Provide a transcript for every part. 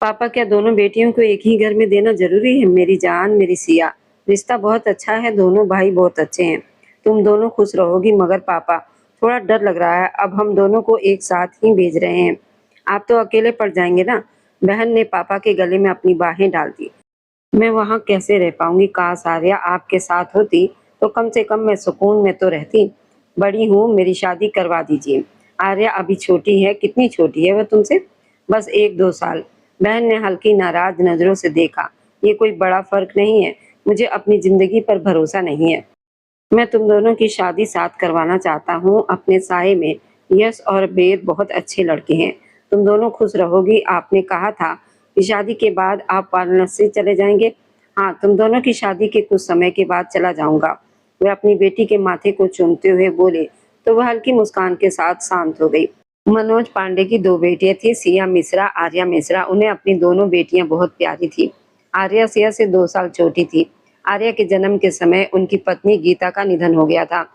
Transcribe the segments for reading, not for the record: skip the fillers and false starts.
पापा क्या दोनों बेटियों को एक ही घर में देना ज़रूरी है? मेरी जान, मेरी सिया, रिश्ता बहुत अच्छा है, दोनों भाई बहुत अच्छे हैं। तुम दोनों खुश रहोगी मगर पापा, थोड़ा डर लग रहा है, अब हम दोनों को एक साथ ही भेज रहे हैं। आप तो अकेले पड़ जाएँगे ना? बहन ने पापा के गले में अपनी बाहें डाल दी। मैं वहाँ कैसे रह पाऊँगी? काश आर्या आपके साथ होती, तो कम से कम मैं सुकून में तो रहती। बड़ी हूँ, मेरी शादी करवा दीजिए। आर्या अभी छोटी है, कितनी छोटी है वह तुमसे? बस 1-2 साल। बहन ने हल्की नाराज़ नज़रों से देखा। ये कोई बड़ा फ़र्क नहीं है, मुझे अपनी ज़िंदगी पर भरोसा नहीं है। मैं तुम दोनों की शादी साथ करवाना चाहता हूँ अपने साये में। यश और वेद बहुत अच्छे लड़के हैं। तुम दोनों खुश रहोगी। आपने कहा था कि शादी के बाद आप वाराणसी चले जाएंगे। हाँ, तुम दोनों की शादी के कुछ समय के बाद चला जाऊंगा। वह अपनी बेटी के माथे को चूमते हुए बोले तो वह हल्की मुस्कान के साथ शांत हो गई। मनोज पांडे की 2 बेटियां थी, सिया मिश्रा, आर्या मिश्रा। उन्हें अपनी दोनों बेटियां बहुत प्यारी थी। आर्या सिया से 2 साल छोटी थी। आर्या के जन्म के समय उनकी पत्नी गीता का निधन हो गया था।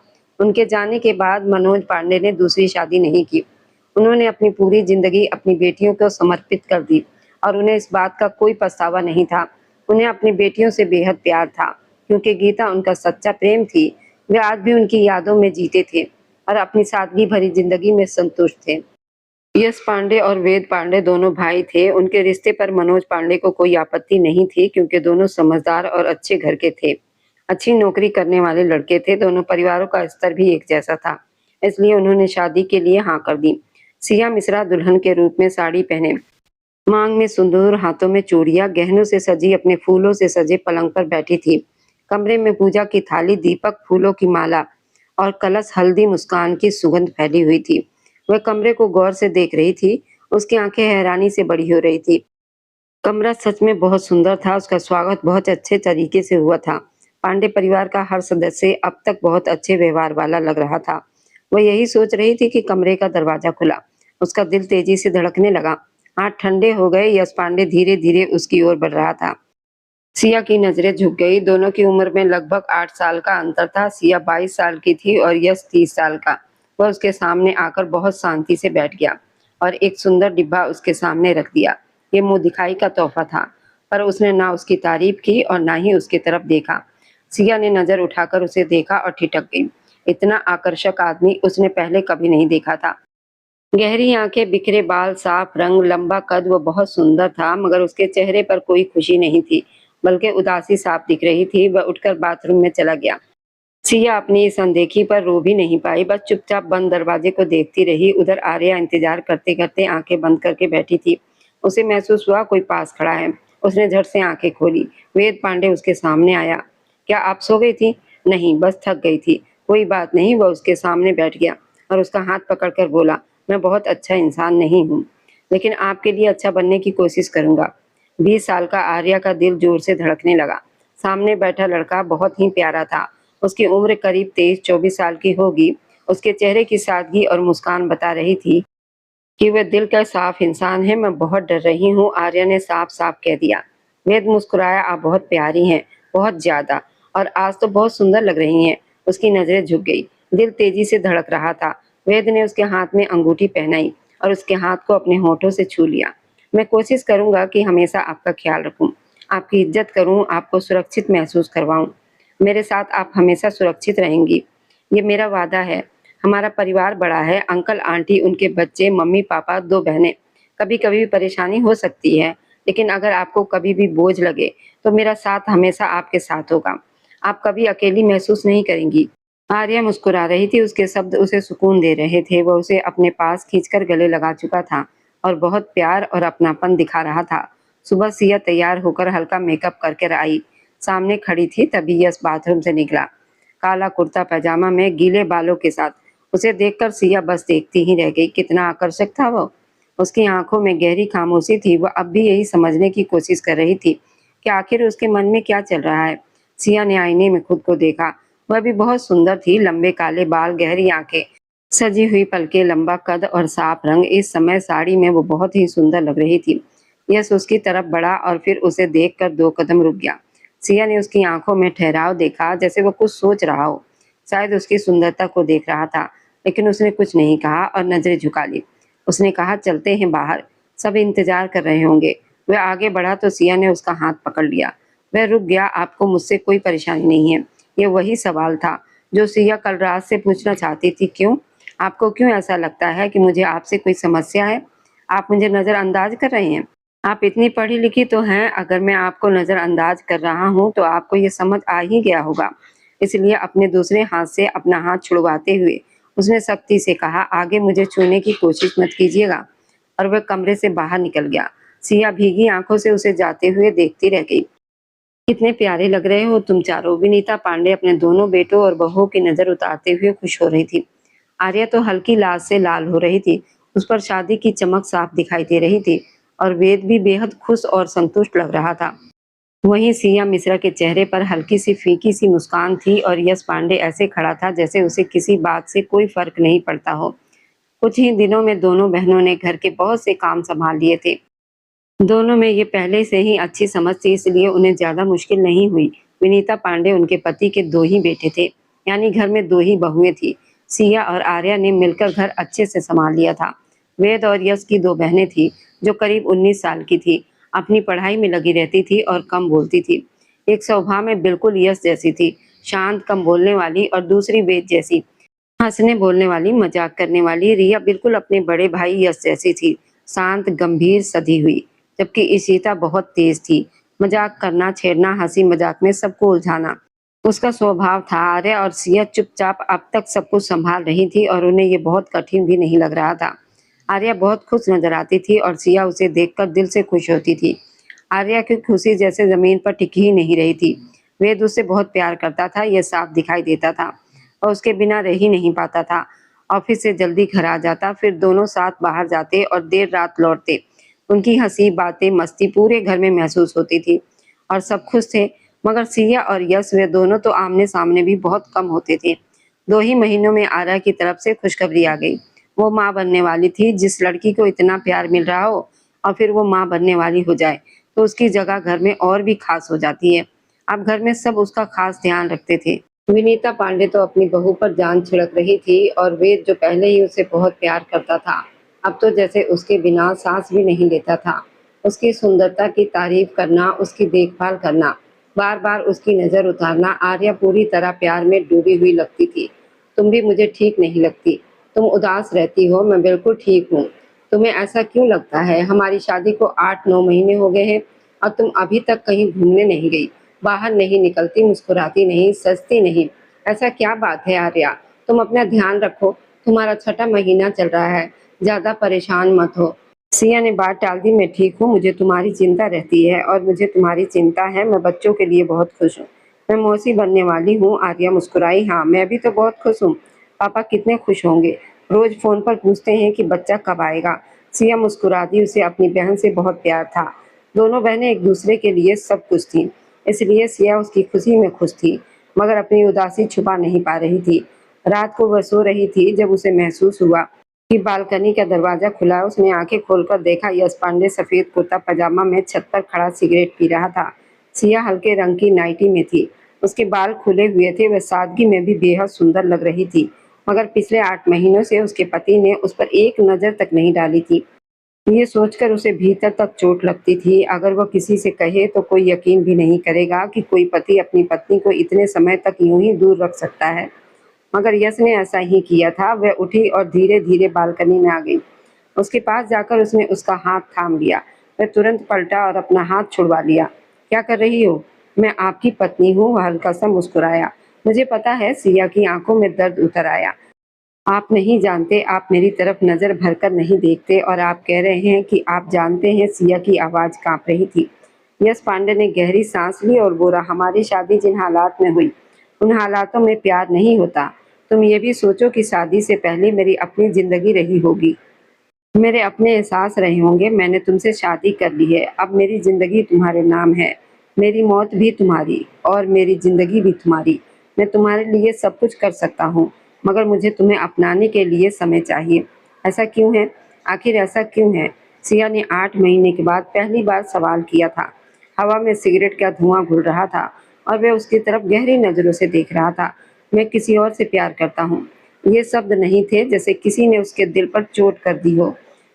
उनके जाने के बाद मनोज पांडे ने दूसरी शादी नहीं की। उन्होंने अपनी पूरी जिंदगी अपनी बेटियों को समर्पित कर दी और उन्हें इस बात का कोई पछतावा नहीं था। उन्हें अपनी बेटियों से बेहद प्यार था, क्योंकि गीता उनका सच्चा प्रेम थी। वे आज भी उनकी यादों में जीते थे और अपनी सादगी भरी जिंदगी में संतुष्ट थे। यश पांडे और वेद पांडे दोनों भाई थे। उनके रिश्ते पर मनोज पांडे को कोई आपत्ति नहीं थी, क्योंकि दोनों समझदार और अच्छे घर के थे। अच्छी नौकरी करने वाले लड़के थे। दोनों परिवारों का स्तर भी एक जैसा था, इसलिए उन्होंने शादी के लिए हाँ कर दी। सिया मिश्रा दुल्हन के रूप में साड़ी पहने, मांग में सिंदूर, हाथों में चूड़ियां, गहनों से सजी अपने फूलों से सजे पलंग पर बैठी थी। कमरे में पूजा की थाली, दीपक, फूलों की माला और कलश, हल्दी, मुस्कान की सुगंध फैली हुई थी। वह कमरे को गौर से देख रही थी। उसकी आंखें हैरानी से बड़ी हो रही थी। कमरा सच में बहुत सुंदर था। उसका स्वागत बहुत अच्छे तरीके से हुआ था। पांडे परिवार का हर सदस्य अब तक बहुत अच्छे व्यवहार वाला लग रहा था। वह यही सोच रही थी कि कमरे का दरवाजा खुला। उसका दिल तेजी से धड़कने लगा। हाथ ठंडे हो गए। यश पांडे धीरे धीरे उसकी ओर बढ़ रहा था। सिया की नजरें झुक गई। दोनों की उम्र में लगभग 8 साल का अंतर था। सिया 22 साल की थी और यश 30 साल का। वह उसके सामने आकर बहुत शांति से बैठ गया और एक सुंदर डिब्बा उसके सामने रख दिया। ये मुंह दिखाई का तोहफा था, पर उसने ना उसकी तारीफ की और ना ही उसकी तरफ देखा। सिया ने नजर उठाकर उसे देखा और ठिठक गई। इतना आकर्षक आदमी उसने पहले कभी नहीं देखा था। गहरी आंखें, बिखरे बाल, साफ रंग, लंबा कद। वो बहुत सुंदर था, मगर उसके चेहरे पर कोई खुशी नहीं थी, बल्कि उदासी साफ दिख रही थी। वह उठकर बाथरूम में चला गया। सिया अपनी इस अनदेखी पर रो भी नहीं पाई, बस चुपचाप बंद दरवाजे को देखती रही। उधर आर्या इंतजार करते करते आंखें बंद करके बैठी थी। उसे महसूस हुआ कोई पास खड़ा है। उसने झट से आंखें खोली। वेद पांडे उसके सामने आया। क्या आप सो गई थी? नहीं, बस थक गई थी। कोई बात नहीं। वह उसके सामने बैठ गया और उसका हाथ पकड़कर बोला, मैं बहुत अच्छा इंसान नहीं हूँ, लेकिन आपके लिए अच्छा बनने की कोशिश करूंगा। 20 साल का आर्या का दिल जोर से धड़कने लगा। सामने बैठा लड़का बहुत ही प्यारा था। उसकी उम्र करीब 23-24 साल की होगी। उसके चेहरे की सादगी और मुस्कान बता रही थी कि वह दिल का साफ इंसान है। मैं बहुत डर रही हूँ, आर्या ने साफ साफ कह दिया। वेद मुस्कुराया, आप बहुत प्यारी हैं, बहुत ज्यादा, और आज तो बहुत सुंदर लग रही हैं। उसकी नजरें झुक गई। दिल तेजी से धड़क रहा था। वेद ने उसके हाथ में अंगूठी पहनाई और उसके हाथ को अपने होठों से छू लिया। मैं कोशिश करूंगा कि हमेशा आपका ख्याल रखूं, आपकी इज्जत करूं, आपको सुरक्षित महसूस करवाऊं। मेरे साथ आप हमेशा सुरक्षित रहेंगी, ये मेरा वादा है। हमारा परिवार बड़ा है, अंकल आंटी, उनके बच्चे, मम्मी पापा, 2 बहनें। कभी कभी परेशानी हो सकती है, लेकिन अगर आपको कभी भी बोझ लगे तो मेरा साथ हमेशा आपके साथ होगा। आप कभी अकेली महसूस नहीं करेंगी। आर्या मुस्कुरा रही थी। उसके शब्द उसे सुकून दे रहे थे। वह उसे अपने पास खींचकर गले लगा चुका था और बहुत प्यार और अपनापन दिखा रहा था। सुबह सिया तैयार होकर हल्का मेकअप करके आई। सामने खड़ी थी तभी यश बाथरूम से निकला, काला कुर्ता पैजामा में, गीले बालों के साथ। उसे देखकर सिया बस देखती ही रह गई। कितना आकर्षक था वो। उसकी आंखों में गहरी खामोशी थी। वह अब भी यही समझने की कोशिश कर रही थी कि आखिर उसके मन में क्या चल रहा है। सिया ने आईने में खुद को देखा। वह भी बहुत सुंदर थी। लंबे काले बाल, गहरी आंखें, सजी हुई पलकें, लंबा कद और साफ रंग। इस समय साड़ी में वो बहुत ही सुंदर लग रही थी। यश उसकी तरफ बढ़ा और फिर उसे देखकर 2 कदम रुक गया। सिया ने उसकी आंखों में ठहराव देखा, जैसे वो कुछ सोच रहा हो। शायद उसकी सुंदरता को देख रहा था, लेकिन उसने कुछ नहीं कहा और नजरें झुका ली। उसने कहा, चलते हैं बाहर, सब इंतजार कर रहे होंगे। वह आगे बढ़ा तो सिया ने उसका हाथ पकड़ लिया। वह रुक गया। आपको मुझसे कोई परेशानी नहीं है? ये वही सवाल था जो सिया कल रात से पूछना चाहती थी। क्यों? आपको क्यों ऐसा लगता है कि मुझे आपसे कोई समस्या है? आप मुझे नजरअंदाज कर रहे हैं? आप इतनी पढ़ी लिखी तो हैं, अगर मैं आपको नजरअंदाज कर रहा हूँ तो आपको ये समझ आ ही गया होगा। इसलिए अपने दूसरे हाथ से अपना हाथ छुड़वाते हुए उसने सख्ती से कहा, आगे मुझे छूने की कोशिश मत कीजिएगा। और वह कमरे से बाहर निकल गया। सिया भीगी आंखों से उसे जाते हुए देखती रह गई। कितने प्यारे लग रहे हो तुम चारों। विनीता पांडे अपने दोनों बेटों और बहुओं की नजर उतारते हुए खुश हो रही थी। आर्या तो हल्की लाज से लाल हो रही थी। उस पर शादी की चमक साफ दिखाई दे रही थी। और वेद भी बेहद खुश और संतुष्ट लग रहा था। वहीं सिया मिश्रा के चेहरे पर हल्की सी फीकी सी मुस्कान थी और यश पांडे ऐसे खड़ा था जैसे उसे किसी बात से कोई फर्क नहीं पड़ता हो। कुछ ही दिनों में दोनों बहनों ने घर के बहुत से काम संभाल लिए थे। दोनों में ये पहले से ही अच्छी समझ थी, इसलिए उन्हें ज्यादा मुश्किल नहीं हुई। विनीता पांडे उनके पति के दो ही बेटे थे, यानी घर में दो ही बहुएं थी। सिया और आर्या ने मिलकर घर अच्छे से संभाल लिया था। वेद और यश की दो बहनें थी जो करीब 19 साल की थी। अपनी पढ़ाई में लगी रहती थी और कम बोलती थी। एक स्वभाव में बिल्कुल यश जैसी थी, शांत कम बोलने वाली, और दूसरी वेद जैसी हंसने बोलने वाली, मजाक करने वाली। रिया बिल्कुल अपने बड़े भाई यश जैसी थी, शांत गंभीर सधी हुई। जबकि इशिता बहुत तेज थी, मजाक करना, छेड़ना, हंसी मजाक में सबको उलझाना उसका स्वभाव था। आर्या और सिया चुपचाप अब तक सब कुछ संभाल रही थी और उन्हें ये बहुत कठिन भी नहीं लग रहा था। आर्या बहुत खुश नजर आती थी और सिया उसे देखकर दिल से खुश होती थी। आर्या की खुशी जैसे जमीन पर टिकी ही नहीं रही थी। वेद उससे बहुत प्यार करता था, यह साफ दिखाई देता था, और उसके बिना रह ही नहीं पाता था। ऑफिस से जल्दी घर आ जाता, फिर दोनों साथ बाहर जाते और देर रात लौटते। उनकी हंसी, बातें, मस्ती पूरे घर में महसूस होती थी और सब खुश थे। मगर सिया और यश, वे दोनों तो आमने सामने भी बहुत कम होते थे। 2 ही महीनों में आर्या की तरफ से खुशखबरी आ गई। वो माँ बनने वाली थी। जिस लड़की को इतना प्यार मिल रहा हो और फिर वो माँ बनने वाली हो जाए तो उसकी जगह घर में और भी खास हो जाती है। अब घर में सब उसका खास ध्यान रखते थे। विनीता पांडे तो अपनी बहू पर जान छिड़क रही थी और वेद, जो पहले ही उसे बहुत प्यार करता था, अब तो जैसे उसके बिना सांस भी नहीं लेता था। उसकी सुंदरता की तारीफ करना, उसकी देखभाल करना, बार बार उसकी नजर उतारना। आर्या पूरी तरह प्यार में डूबी हुई लगती थी। तुम भी मुझे ठीक नहीं लगती। तुम उदास रहती हो। मैं बिल्कुल ठीक हूँ। तुम्हें ऐसा क्यों लगता है? हमारी शादी को 8-9 महीने हो गए हैं और तुम अभी तक कहीं घूमने नहीं गई, बाहर नहीं निकलती, मुस्कुराती नहीं, सजती नहीं। ऐसा क्या बात है आर्या? तुम अपना ध्यान रखो। तुम्हारा छठा महीना चल रहा है। ज्यादा परेशान मत हो। सिया ने बात टाल दी। मैं ठीक हूँ, मुझे तुम्हारी चिंता रहती है और मुझे तुम्हारी चिंता है। मैं बच्चों के लिए बहुत खुश हूँ। मैं मौसी बनने वाली हूँ। आर्या मुस्कुराई। हाँ, मैं भी तो बहुत खुश हूँ। पापा कितने खुश होंगे। रोज फोन पर पूछते हैं कि बच्चा कब आएगा। सिया मुस्कुरा दी। उसे अपनी बहन से बहुत प्यार था। दोनों बहनें एक दूसरे के लिए सब कुछ थीं। इसलिए सिया उसकी खुशी में खुश थी, मगर अपनी उदासी छुपा नहीं पा रही थी। रात को वह सो रही थी जब उसे महसूस हुआ कि बालकनी का दरवाजा खुला है। उसने आंखें खोलकर देखा, यश पांडे सफेद कुर्ता पजामा में छत पर खड़ा सिगरेट पी रहा था। सिया हल्के रंग की नाइटी में थी। उसके बाल खुले हुए थे। वह सादगी में भी बेहद सुंदर लग रही थी, मगर पिछले 8 महीनों से उसके पति ने उस पर एक नजर तक नहीं डाली थी। ये सोचकर उसे भीतर तक चोट लगती थी। अगर वह किसी से कहे तो कोई यकीन भी नहीं करेगा कि कोई पति अपनी पत्नी को इतने समय तक यूं ही दूर रख सकता है। मगर यश ने ऐसा ही किया था। वह उठी और धीरे धीरे बालकनी में आ गई। उसके पास जाकर उसने उसका हाथ थाम लिया। वह तुरंत पलटा और अपना हाथ छुड़वा लिया। क्या कर रही हो? मैं आपकी पत्नी हूँ। वह हल्का सा मुस्कुराया। मुझे पता है। सिया की आंखों में दर्द उतर आया। आप नहीं जानते। आप मेरी तरफ नजर भरकर नहीं देखते और आप कह रहे हैं कि आप जानते हैं। सिया की आवाज कांप रही थी। यश पांडे ने गहरी सांस ली और बोला, हमारी शादी जिन हालात में हुई, उन हालातों में प्यार नहीं होता। तुम ये भी सोचो कि शादी से पहले मेरी अपनी जिंदगी रही होगी, मेरे अपने एहसास रहे होंगे। मैंने तुमसे शादी कर ली है। अब मेरी जिंदगी तुम्हारे नाम है। मेरी मौत भी तुम्हारी और मेरी जिंदगी भी तुम्हारी। मैं तुम्हारे लिए सब कुछ कर सकता हूँ, मगर मुझे तुम्हें अपनाने के लिए समय चाहिए। ऐसा क्यों है? आखिर ऐसा क्यों है? सिया ने 8 महीने के बाद पहली बार सवाल किया था। हवा में सिगरेट का धुआं घुल रहा था और वह उसकी तरफ गहरी नजरों से देख रहा था। मैं किसी और से प्यार करता हूँ। ये शब्द नहीं थे, जैसे किसी ने उसके दिल पर चोट कर दी हो।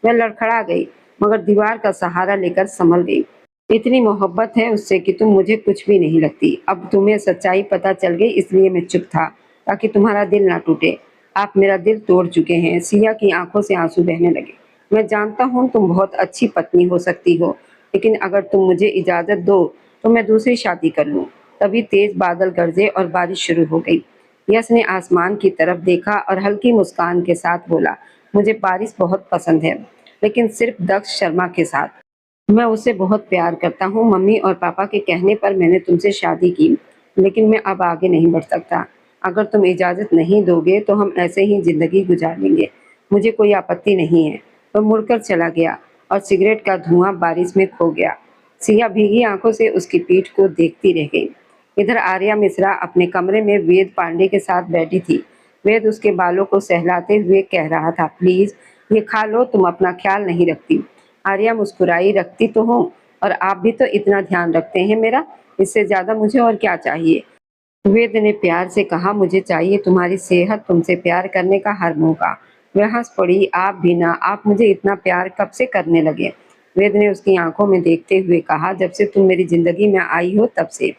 वह लड़खड़ा गई। मगर दीवार का सहारा लेकर संभल गई। इतनी मोहब्बत है उससे कि तुम मुझे कुछ भी नहीं लगती। अब तुम्हें सच्चाई पता चल गई इसलिए मैं चुप था, ताकि तुम्हारा दिल ना टूटे। आप मेरा दिल तोड़ चुके हैं। सिया की आंखों से आंसू बहने लगे। मैं जानता हूँ तुम बहुत अच्छी पत्नी हो सकती हो, लेकिन अगर तुम मुझे इजाजत दो तो मैं दूसरी शादी कर लूँ। तभी तेज बादल गरजे और बारिश शुरू हो गई। यश ने आसमान की तरफ देखा और हल्की मुस्कान के साथ बोला, मुझे बारिश बहुत पसंद है, लेकिन सिर्फ दक्ष शर्मा के साथ। मैं उससे बहुत प्यार करता हूँ। मम्मी और पापा के कहने पर मैंने तुमसे शादी की, लेकिन मैं अब आगे नहीं बढ़ सकता। अगर तुम इजाज़त नहीं दोगे तो हम ऐसे ही ज़िंदगी गुजार लेंगे। मुझे कोई आपत्ति नहीं है। वह मुड़कर चला गया और सिगरेट का धुआं बारिश में खो गया। सिया भीगी आंखों से उसकी पीठ को देखती रह गई। इधर आर्या मिश्रा अपने कमरे में वेद पांडे के साथ बैठी थी। वेद उसके बालों को सहलाते हुए कह रहा था, प्लीज ये खा लो, तुम अपना ख्याल नहीं रखती। आर्या मुस्कुराई, रखती तो हूँ, और आप भी तो इतना ध्यान रखते हैं मेरा, इससे ज्यादा मुझे और क्या चाहिए। वेद ने प्यार से कहा, मुझे चाहिए तुम्हारी सेहत, तुमसे प्यार करने का हर मौका। वह हंस पड़ी, आप भी ना, आप मुझे इतना प्यार कब से करने लगे। वेद ने उसकी आंखों में देखते हुए कहा, जब से तुम मेरी जिंदगी में आई हो तब से।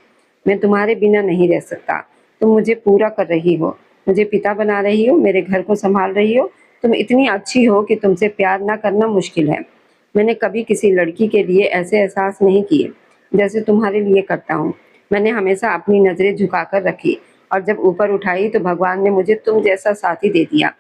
मैं तुम्हारे बिना नहीं रह सकता। तुम मुझे पूरा कर रही हो, मुझे पिता बना रही हो, मेरे घर को संभाल रही हो। तुम इतनी अच्छी हो कि तुमसे प्यार ना करना मुश्किल है। मैंने कभी किसी लड़की के लिए ऐसे एहसास नहीं किए जैसे तुम्हारे लिए करता हूँ। मैंने हमेशा अपनी नजरें झुकाकर रखी, और जब ऊपर उठाई तो भगवान ने मुझे तुम जैसा साथी दे दिया।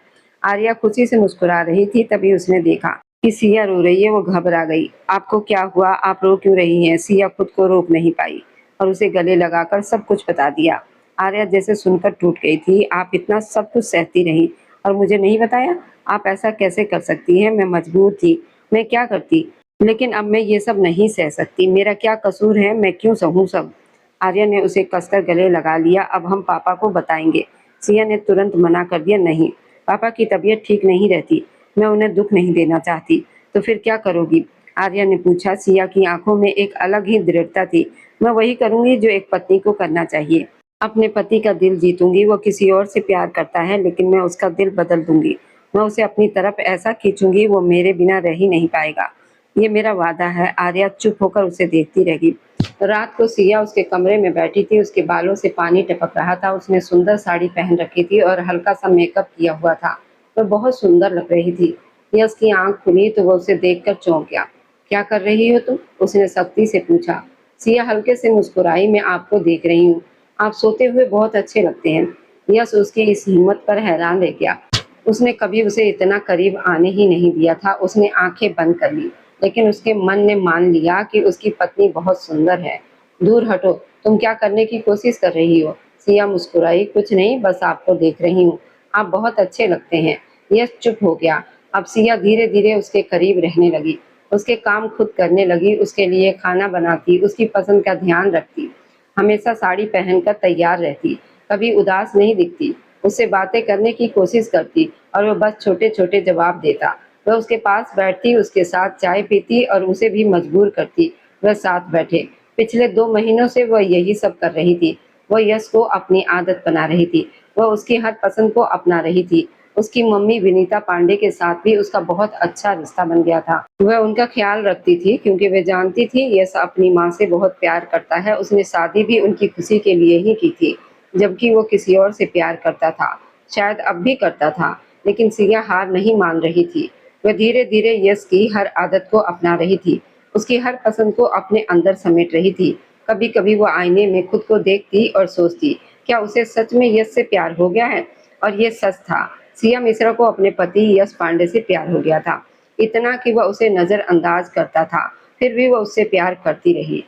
आर्या खुशी से मुस्कुरा रही थी, तभी उसने देखा कि सिया रो रही है। वो घबरा गई। आपको क्या हुआ, आप रो क्यों रही हैं? सिया खुद को रोक नहीं पाई और उसे गले लगाकर सब कुछ बता दिया। आर्या जैसे सुनकर टूट गई थी। आप इतना सब कुछ सहती रही और मुझे नहीं बताया? आप ऐसा कैसे कर सकती हैं? मैं मजबूर थी, मैं क्या करती, लेकिन अब मैं ये सब नहीं सह सकती। मेरा क्या कसूर है, मैं क्यों सहूं सब। आर्या ने उसे कसकर गले लगा लिया। अब हम पापा को बताएंगे। सिया ने तुरंत मना कर दिया, नहीं, पापा की तबीयत ठीक नहीं रहती, मैं उन्हें दुख नहीं देना चाहती। तो फिर क्या करोगी? आर्या ने पूछा। सिया की आंखों में एक अलग ही दृढ़ता थी। मैं वही करूंगी जो एक पत्नी को करना चाहिए। अपने पति का दिल जीतूंगी। वो किसी और से प्यार करता है, लेकिन मैं उसका दिल बदल दूंगी। मैं उसे अपनी तरफ ऐसा खींचूंगी वो मेरे बिना रह ही नहीं पाएगा। ये मेरा वादा है। आर्या चुप होकर उसे देखती रह गई। रात को सिया उसके कमरे में बैठी थी। उसके बालों से पानी टपक रहा था। उसने सुंदर साड़ी पहन रखी थी और हल्का सा मेकअप किया हुआ था। वह बहुत सुंदर लग रही थी। यश की आंख खुली तो वह उसे देखकर चौंक गया। क्या कर रही हो तुम? उसने सख्ती से पूछा। सिया हल्के से मुस्कुराई, मैं आपको देख रही हूँ, आप सोते हुए बहुत अच्छे लगते हैं। यश उसकी इस हिम्मत पर हैरान रह गया। उसने कभी उसे इतना करीब आने ही नहीं दिया था। उसने आंखें बंद कर ली, लेकिन उसके मन ने मान लिया कि उसकी पत्नी बहुत सुंदर है। दूर हटो, तुम क्या करने की कोशिश कर रही हो? सिया मुस्कुराई, कुछ नहीं, बस आपको देख रही हूँ, आप बहुत अच्छे लगते हैं। यश चुप हो गया। अब सिया धीरे धीरे उसके करीब रहने लगी। उसके काम खुद करने लगी, उसके लिए खाना बनाती, उसकी पसंद का ध्यान रखती, हमेशा साड़ी पहनकर तैयार रहती, कभी उदास नहीं दिखती, उससे बातें करने की कोशिश करती और वो बस छोटे छोटे जवाब देता। वह उसके पास बैठती, उसके साथ चाय पीती और उसे भी मजबूर करती वह साथ बैठे। पिछले 2 महीनों से वह यही सब कर रही थी। वह यश को अपनी आदत बना रही थी। वह उसकी हर पसंद को अपना रही थी। उसकी मम्मी विनीता पांडे के साथ भी उसका बहुत अच्छा रिश्ता बन गया था। वह उनका ख्याल रखती थी क्योंकि वह जानती थी यश अपनी माँ से बहुत प्यार करता है। उसने शादी भी उनकी खुशी के लिए ही की थी, जबकि वो किसी और से प्यार करता था। शायद अब भी करता था, लेकिन सिया हार नहीं मान रही थी। वह धीरे धीरे यश की हर आदत को अपना रही थी, उसकी हर पसंद को अपने अंदर समेट रही थी। कभी कभी वो आईने में खुद को देखती और सोचती, क्या उसे सच में यश से प्यार हो गया है? और ये सच था। सिया मिश्रा को अपने पति यश पांडे से प्यार हो गया था, इतना कि वह उसे नजरअंदाज करता था, फिर भी वह उससे प्यार करती रही।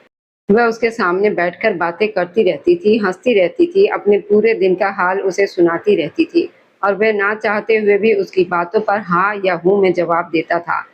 वह उसके सामने बैठकर बातें करती रहती थी, हंसती रहती थी, अपने पूरे दिन का हाल उसे सुनाती रहती थी, और वह ना चाहते हुए भी उसकी बातों पर हाँ या हूँ में जवाब देता था।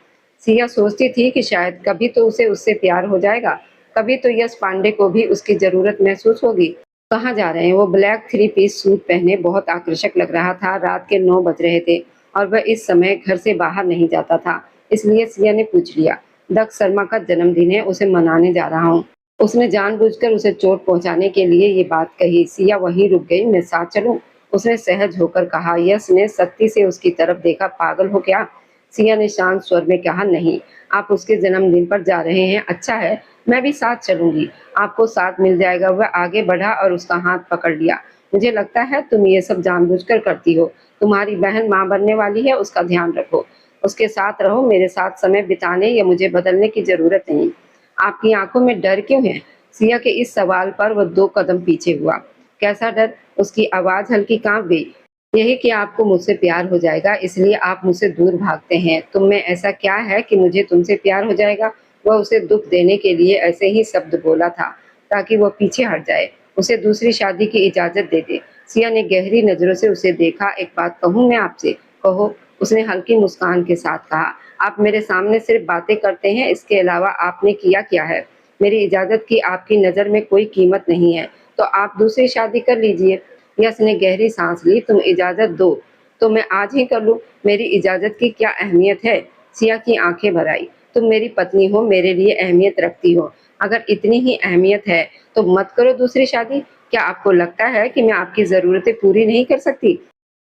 सिया सोचती थी कि शायद कभी तो उसे उससे प्यार हो जाएगा, कभी तो यश पांडे को भी उसकी जरूरत महसूस होगी। कहाँ जा रहे हैं? वो ब्लैक 3 पीस सूट पहने बहुत आकर्षक लग रहा था। रात के 9 बज रहे थे और वह इस समय घर से बाहर नहीं जाता था, इसलिए सिया ने पूछ लिया, दक्ष शर्मा का जन्मदिन है, उसे मनाने जा रहा हूँ। उसने जानबूझकर उसे चोट पहुंचाने के लिए ये बात कही। सिया वहीं रुक गई। मैं साथ चलूं? उसने सहज होकर कहा। यश ने सख्ती से उसकी तरफ देखा। पागल हो क्या? सिया ने शांत स्वर में कहा, नहीं, आप उसके जन्मदिन पर जा रहे हैं, अच्छा है, मैं भी साथ चलूंगी, आपको साथ मिल जाएगा। वह आगे बढ़ा और उसका हाथ पकड़ लिया। मुझे लगता है तुम ये सब जानबूझकर करती हो, तुम्हारी बहन माँ बनने वाली है, उसका ध्यान रखो, उसके साथ रहो, मेरे साथ समय बिताने या मुझे बदलने की जरूरत नहीं। आपकी आंखों में डर क्यों है? सिया के इस सवाल पर वह 2 कदम पीछे हुआ। कैसा डर? उसकी आवाज हल्की कांप गई। यही कि आपको मुझसे प्यार हो जाएगा, इसलिए आप मुझसे दूर भागते हैं। तुम में ऐसा क्या है कि मुझे तुमसे प्यार हो जाएगा? वह उसे दुख देने के लिए ऐसे ही शब्द बोला था ताकि वह पीछे हट जाए, उसे दूसरी शादी की इजाजत दे दे। सिया ने गहरी नजरों से उसे देखा। एक बात कहूं मैं आपसे? कहो, उसने हल्की मुस्कान के साथ कहा। आप मेरे सामने सिर्फ बातें करते हैं, इसके अलावा आपने किया क्या है? मेरी इजाजत की आपकी नजर में कोई कीमत नहीं है, तो आप दूसरी शादी कर लीजिए। यश ने गहरी सांस ली। तुम इजाजत दो तो मैं आज ही कर लूं। मेरी इजाजत की क्या अहमियत है? सिया की आंखें भर आई। तुम मेरी पत्नी हो, मेरे लिए अहमियत रखती हो। अगर इतनी ही अहमियत है तो मत करो दूसरी शादी। क्या आपको लगता है कि मैं आपकी जरूरतें पूरी नहीं कर सकती,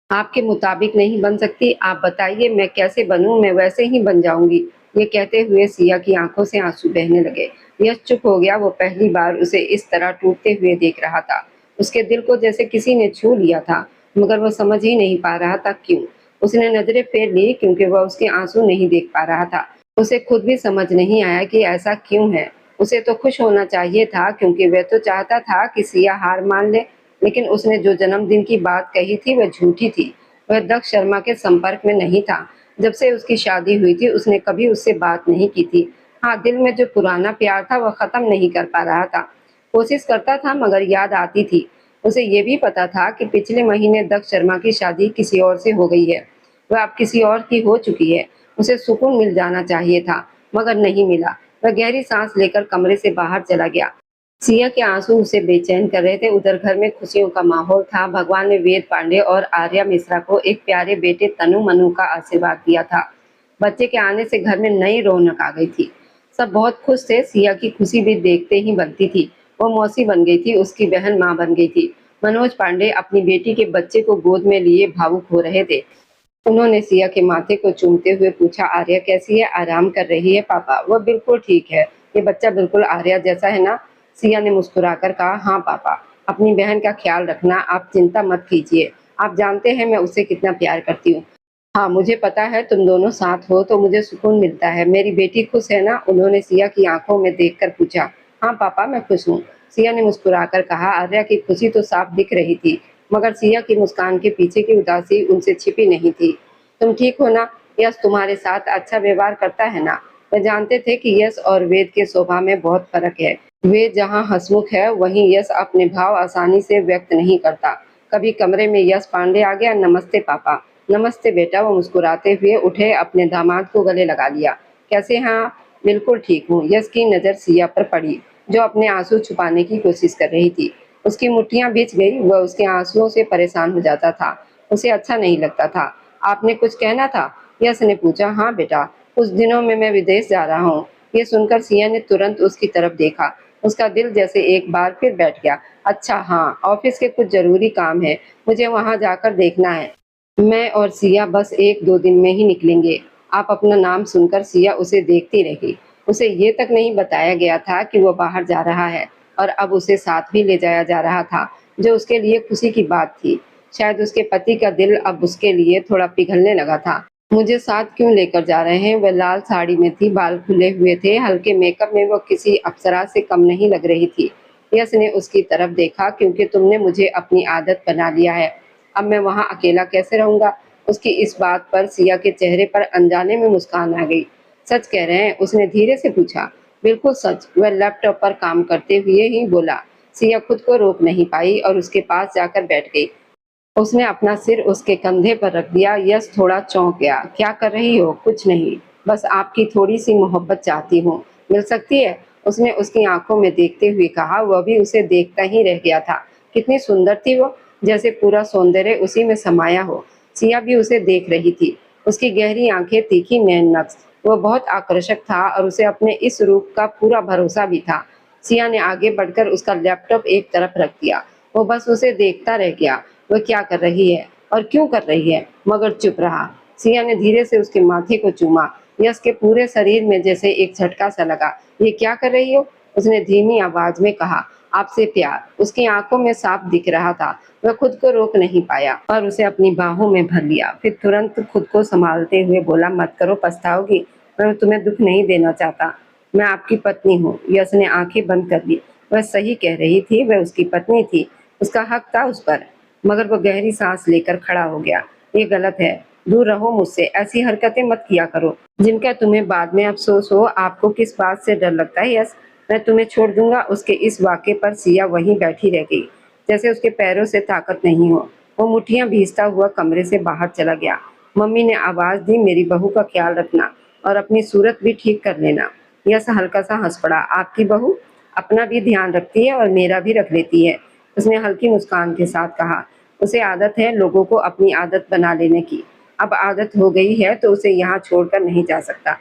आपके मुताबिक नहीं बन सकती? आप बताइए, मैं कैसे बनूं? मैं वैसे ही बन जाऊंगी। ये कहते हुए सिया की आंखों से आंसू बहने लगे। यश चुप हो गया। वो पहली बार उसे इस तरह टूटते हुए देख रहा था। उसके दिल को जैसे किसी ने छू लिया था, मगर वो समझ ही नहीं पा रहा था क्यों। उसने नजरें फेर ली क्योंकि वह उसके आंसू नहीं देख पा रहा था। उसे खुद भी समझ नहीं आया कि ऐसा क्यों है। उसे तो खुश होना चाहिए था क्योंकि वह तो चाहता था कि सिया हार मान ले, लेकिन उसने जो जन्मदिन की बात कही थी वह झूठी थी। वह दक्ष शर्मा के संपर्क में नहीं था। जब से उसकी शादी हुई थी उसने कभी उससे बात नहीं की थी। हाँ, दिल में जो पुराना प्यार था वह खत्म नहीं कर पा रहा था। कोशिश करता था मगर याद आती थी। उसे ये भी पता था कि पिछले महीने दक्ष शर्मा की शादी किसी और से हो गई है। वह अब किसी और की हो चुकी है। उसे सुकून मिल जाना चाहिए था, मगर नहीं मिला। वह गहरी सांस लेकर कमरे से बाहर चला गया। सिया के आंसू उसे बेचैन कर रहे थे। उधर घर में खुशियों का माहौल था। भगवान ने वेद पांडे और आर्या मिश्रा को एक प्यारे बेटे तनु मनु का आशीर्वाद दिया था। बच्चे के आने से घर में नई रौनक आ गई थी। सब बहुत खुश थे। सिया की खुशी भी देखते ही बनती थी। वो मौसी बन गई थी, उसकी बहन माँ बन गई थी। मनोज पांडे अपनी बेटी के बच्चे को गोद में लिए भावुक हो रहे थे। उन्होंने सिया के माथे को चूमते हुए पूछा, आर्या कैसी है? आराम कर रही है पापा? वह बिल्कुल ठीक है। ये बच्चा बिल्कुल आर्या जैसा है ना? सिया ने मुस्कुराकर कहा, हाँ पापा, अपनी बहन का ख्याल रखना, आप चिंता मत कीजिए। आप जानते हैं मैं उससे कितना प्यार करती हूँ। हाँ, मुझे पता है, तुम दोनों साथ हो तो मुझे सुकून मिलता है। मेरी बेटी खुश है ना? उन्होंने सिया की आंखों में देखकर पूछा। हाँ पापा, मैं खुश हूँ, सिया ने मुस्कुराकर कहा। आर्या की खुशी तो साफ दिख रही थी, मगर सिया की मुस्कान के पीछे की उदासी उनसे छिपी नहीं थी। तुम ठीक हो ना? यश तुम्हारे साथ अच्छा व्यवहार करता है ना? वे जानते थे कि यश और वेद के स्वभाव में बहुत फर्क है। वेद जहाँ हंसमुख है, वहीं यश अपने भाव आसानी से व्यक्त नहीं करता। कभी कमरे में यश पांडे आ गया। नमस्ते पापा। नमस्ते बेटा। वो मुस्कुराते हुए उठे, अपने दामाद को गले लगा लिया। कैसे हैं आप? बिल्कुल ठीक हूँ। यश की नजर सिया पर पड़ी, जो अपने आंसू छुपाने की कोशिश कर रही थी। उसकी मुट्ठियां भींच गई। वह उसके आंसुओं से परेशान हो जाता था। उसे अच्छा नहीं लगता था। आपने कुछ कहना था? यश ने पूछा। हाँ बेटा, कुछ दिनों में मैं विदेश जा रहा हूँ। ये सुनकर सिया ने तुरंत उसकी तरफ देखा। उसका दिल जैसे एक बार फिर बैठ गया। अच्छा, हाँ, ऑफिस के कुछ जरूरी काम है, मुझे वहां जाकर देखना है। मैं और सिया बस 1-2 दिन में ही निकलेंगे। आप अपना नाम सुनकर सिया उसे देखती रही। उसे ये तक नहीं बताया गया था कि वो बाहर जा रहा है, और अब उसे साथ भी ले जाया जा रहा था, जो उसके लिए खुशी की बात थी। शायद उसके पति का दिल अब उसके लिए थोड़ा पिघलने लगा था। मुझे साथ क्यों लेकर जा रहे हैं? वह लाल साड़ी में थी, बाल खुले हुए थे, हल्के मेकअप में वो किसी अप्सरा से कम नहीं लग रही थी। यश ने उसकी तरफ देखा। क्योंकि तुमने मुझे अपनी आदत बना लिया है, अब मैं वहां अकेला कैसे रहूंगा? उसकी इस बात पर सिया के चेहरे पर अनजाने में मुस्कान आ गई। सच कह रहे हैं? उसने धीरे से पूछा। बिल्कुल सच, वह लैपटॉप पर काम करते हुए ही बोला। सिया खुद को रोक नहीं पाई और उसके पास जाकर बैठ गई। उसने अपना सिर उसके कंधे पर रख दिया। यश थोड़ा चौंक गया। क्या कर रही हो? कुछ नहीं, बस आपकी थोड़ी सी मोहब्बत चाहती हूँ, मिल सकती है? उसने उसकी आंखों में देखते हुए कहा। वह भी उसे देखता ही रह गया था। कितनी सुंदर थी वो, जैसे पूरा सौंदर्य उसी में समाया हो। सिया भी उसे देख रही थी। उसकी गहरी आंखें, तीखी नैन नक्श, वह बहुत आकर्षक था और उसे अपने इस रूप का पूरा भरोसा भी था। सिया ने आगे बढ़कर उसका लैपटॉप एक तरफ रख दिया। वो बस उसे देखता रह गया। वह क्या कर रही है और क्यों कर रही है, मगर चुप रहा। सिया ने धीरे से उसके माथे को चूमा। यश के पूरे शरीर में जैसे एक झटका सा लगा। ये क्या कर रही हो? उसने धीमी आवाज में कहा। आपसे प्यार। उसकी आंखों में साफ दिख रहा था। वह खुद को रोक नहीं पाया और उसे अपनी बाहों में भर लिया। फिर तुरंत खुद को संभालते हुए बोला, मत करो, पछताओगी। मैं तुम्हें दुख नहीं देना चाहता। मैं आपकी पत्नी हूँ। यश ने आंखें बंद कर ली। वह सही कह रही थी, वह उसकी पत्नी थी। उसका हक था उस पर। मगर वह गहरी सांस लेकर खड़ा हो गया। ये गलत है। दूर रहो मुझसे। ऐसी हरकतें मत किया करो जिनका तुम्हें बाद में अफसोस हो। आपको किस बात से डर लगता है यश? मैं तुम्हें छोड़ दूंगा। उसके इस वाक्य पर सिया वहीं बैठी रह गई, जैसे उसके पैरों से ताकत नहीं हो। वो मुट्ठियां भींचता हुआ कमरे से बाहर चला गया। मम्मी ने आवाज दी, मेरी बहू का ख्याल रखना और अपनी सूरत भी ठीक कर लेना। यश हल्का सा हंस पड़ा। आपकी बहू अपना भी ध्यान रखती है और मेरा भी रख लेती है, उसने हल्की मुस्कान के साथ कहा। उसे आदत है लोगों को अपनी आदत बना लेने की। अब आदत हो गई है तो उसे यहाँ छोड़कर नहीं जा सकता।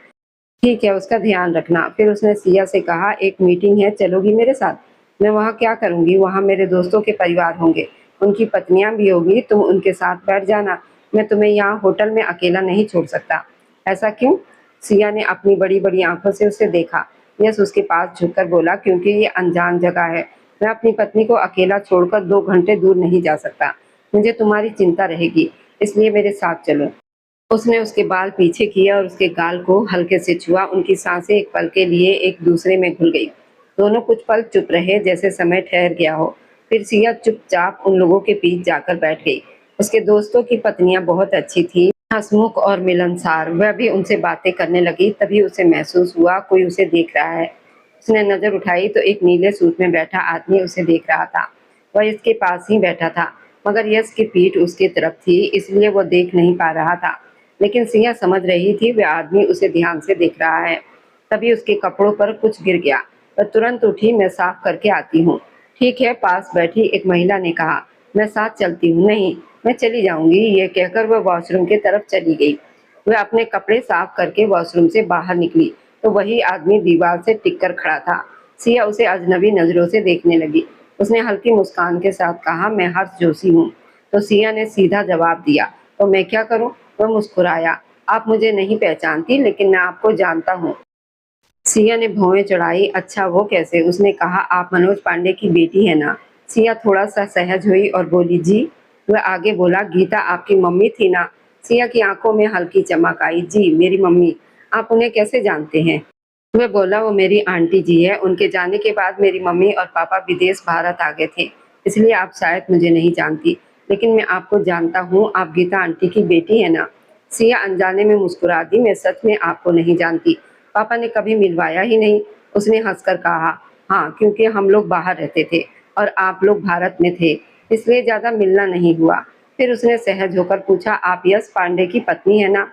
ठीक है, उसका ध्यान रखना। फिर उसने सिया से कहा, एक मीटिंग है, चलोगी मेरे साथ? मैं वहाँ क्या करूँगी? वहाँ मेरे दोस्तों के परिवार होंगे, उनकी पत्नियां भी होगी। तुम उनके साथ बैठ जाना। मैं तुम्हें यहाँ होटल में अकेला नहीं छोड़ सकता। ऐसा क्यों? सिया ने अपनी बड़ी बड़ी आंखों से उसे देखा। यश उसके पास झुककर बोला, क्योंकि ये अनजान जगह है। मैं अपनी पत्नी को अकेला छोड़कर 2 घंटे दूर नहीं जा सकता। मुझे तुम्हारी चिंता रहेगी, इसलिए मेरे साथ चलो। उसने उसके बाल पीछे किए और उसके गाल को हल्के से छुआ। उनकी सांसें एक पल के लिए एक दूसरे में घुल गई। दोनों कुछ पल चुप रहे, जैसे समय ठहर गया हो। फिर सिया चुपचाप उन लोगों के बीच जाकर बैठ गई। उसके दोस्तों की पत्नियां बहुत अच्छी थी, हंसमुख और मिलनसार। वह भी उनसे बातें करने लगी। तभी उसे महसूस हुआ कोई उसे देख रहा है। उसने नजर उठाई तो एक नीले सूट में बैठा आदमी उसे देख रहा था। वह इसके पास ही बैठा था, मगर यश की पीठ उसकी तरफ थी, इसलिए वो देख नहीं पा रहा था। लेकिन सिया समझ रही थी वह आदमी उसे ध्यान से देख रहा है। तभी उसके कपड़ों पर कुछ गिर गया। वह तुरंत उठी, मैं साफ करके आती हूँ। ठीक है, पास बैठी एक महिला ने कहा। मैं साथ चलती हूँ। नहीं, मैं चली जाऊंगी, ये कहकर वह वॉशरूम की तरफ चली गई। वह अपने कपड़े साफ करके वॉशरूम से बाहर निकली तो वही आदमी दीवार से टिक कर खड़ा था। सिया उसे अजनबी नजरों से देखने लगी। उसने हल्की मुस्कान के साथ कहा, मैं हर्ष जोशी हूँ। तो सिया ने सीधा जवाब दिया, तो मैं क्या करूँ? वह मुस्कुराया। आप मुझे नहीं पहचानती, लेकिन मैं आपको जानता हूँ। सिया ने भौहें चढ़ाई। अच्छा, वो कैसे? उसने कहा, आप मनोज पांडे की बेटी है ना? सिया थोड़ा सा सहज हुई और बोली, जी। वह आगे बोला, गीता आपकी मम्मी थी ना? सिया की आंखों में हल्की चमक आई। जी, मेरी मम्मी। आप उन्हें कैसे जानते हैं? वह बोला, वो मेरी आंटी जी है। उनके जाने के बाद मेरी मम्मी और पापा विदेश भारत आ गए थे, इसलिए आप शायद मुझे नहीं जानती, लेकिन मैं आपको जानता हूँ। आप गीता आंटी की बेटी है ना? सिया अनजाने में मुस्कुरा दी। मैं सच में आपको नहीं जानती। पापा ने कभी मिलवाया ही नहीं, उसने हंसकर कहा। हाँ, क्योंकि हम लोग बाहर रहते थे और आप लोग भारत में थे, इसलिए ज्यादा मिलना नहीं हुआ। फिर उसने सहज होकर पूछा, आप यश पांडे की पत्नी है ना?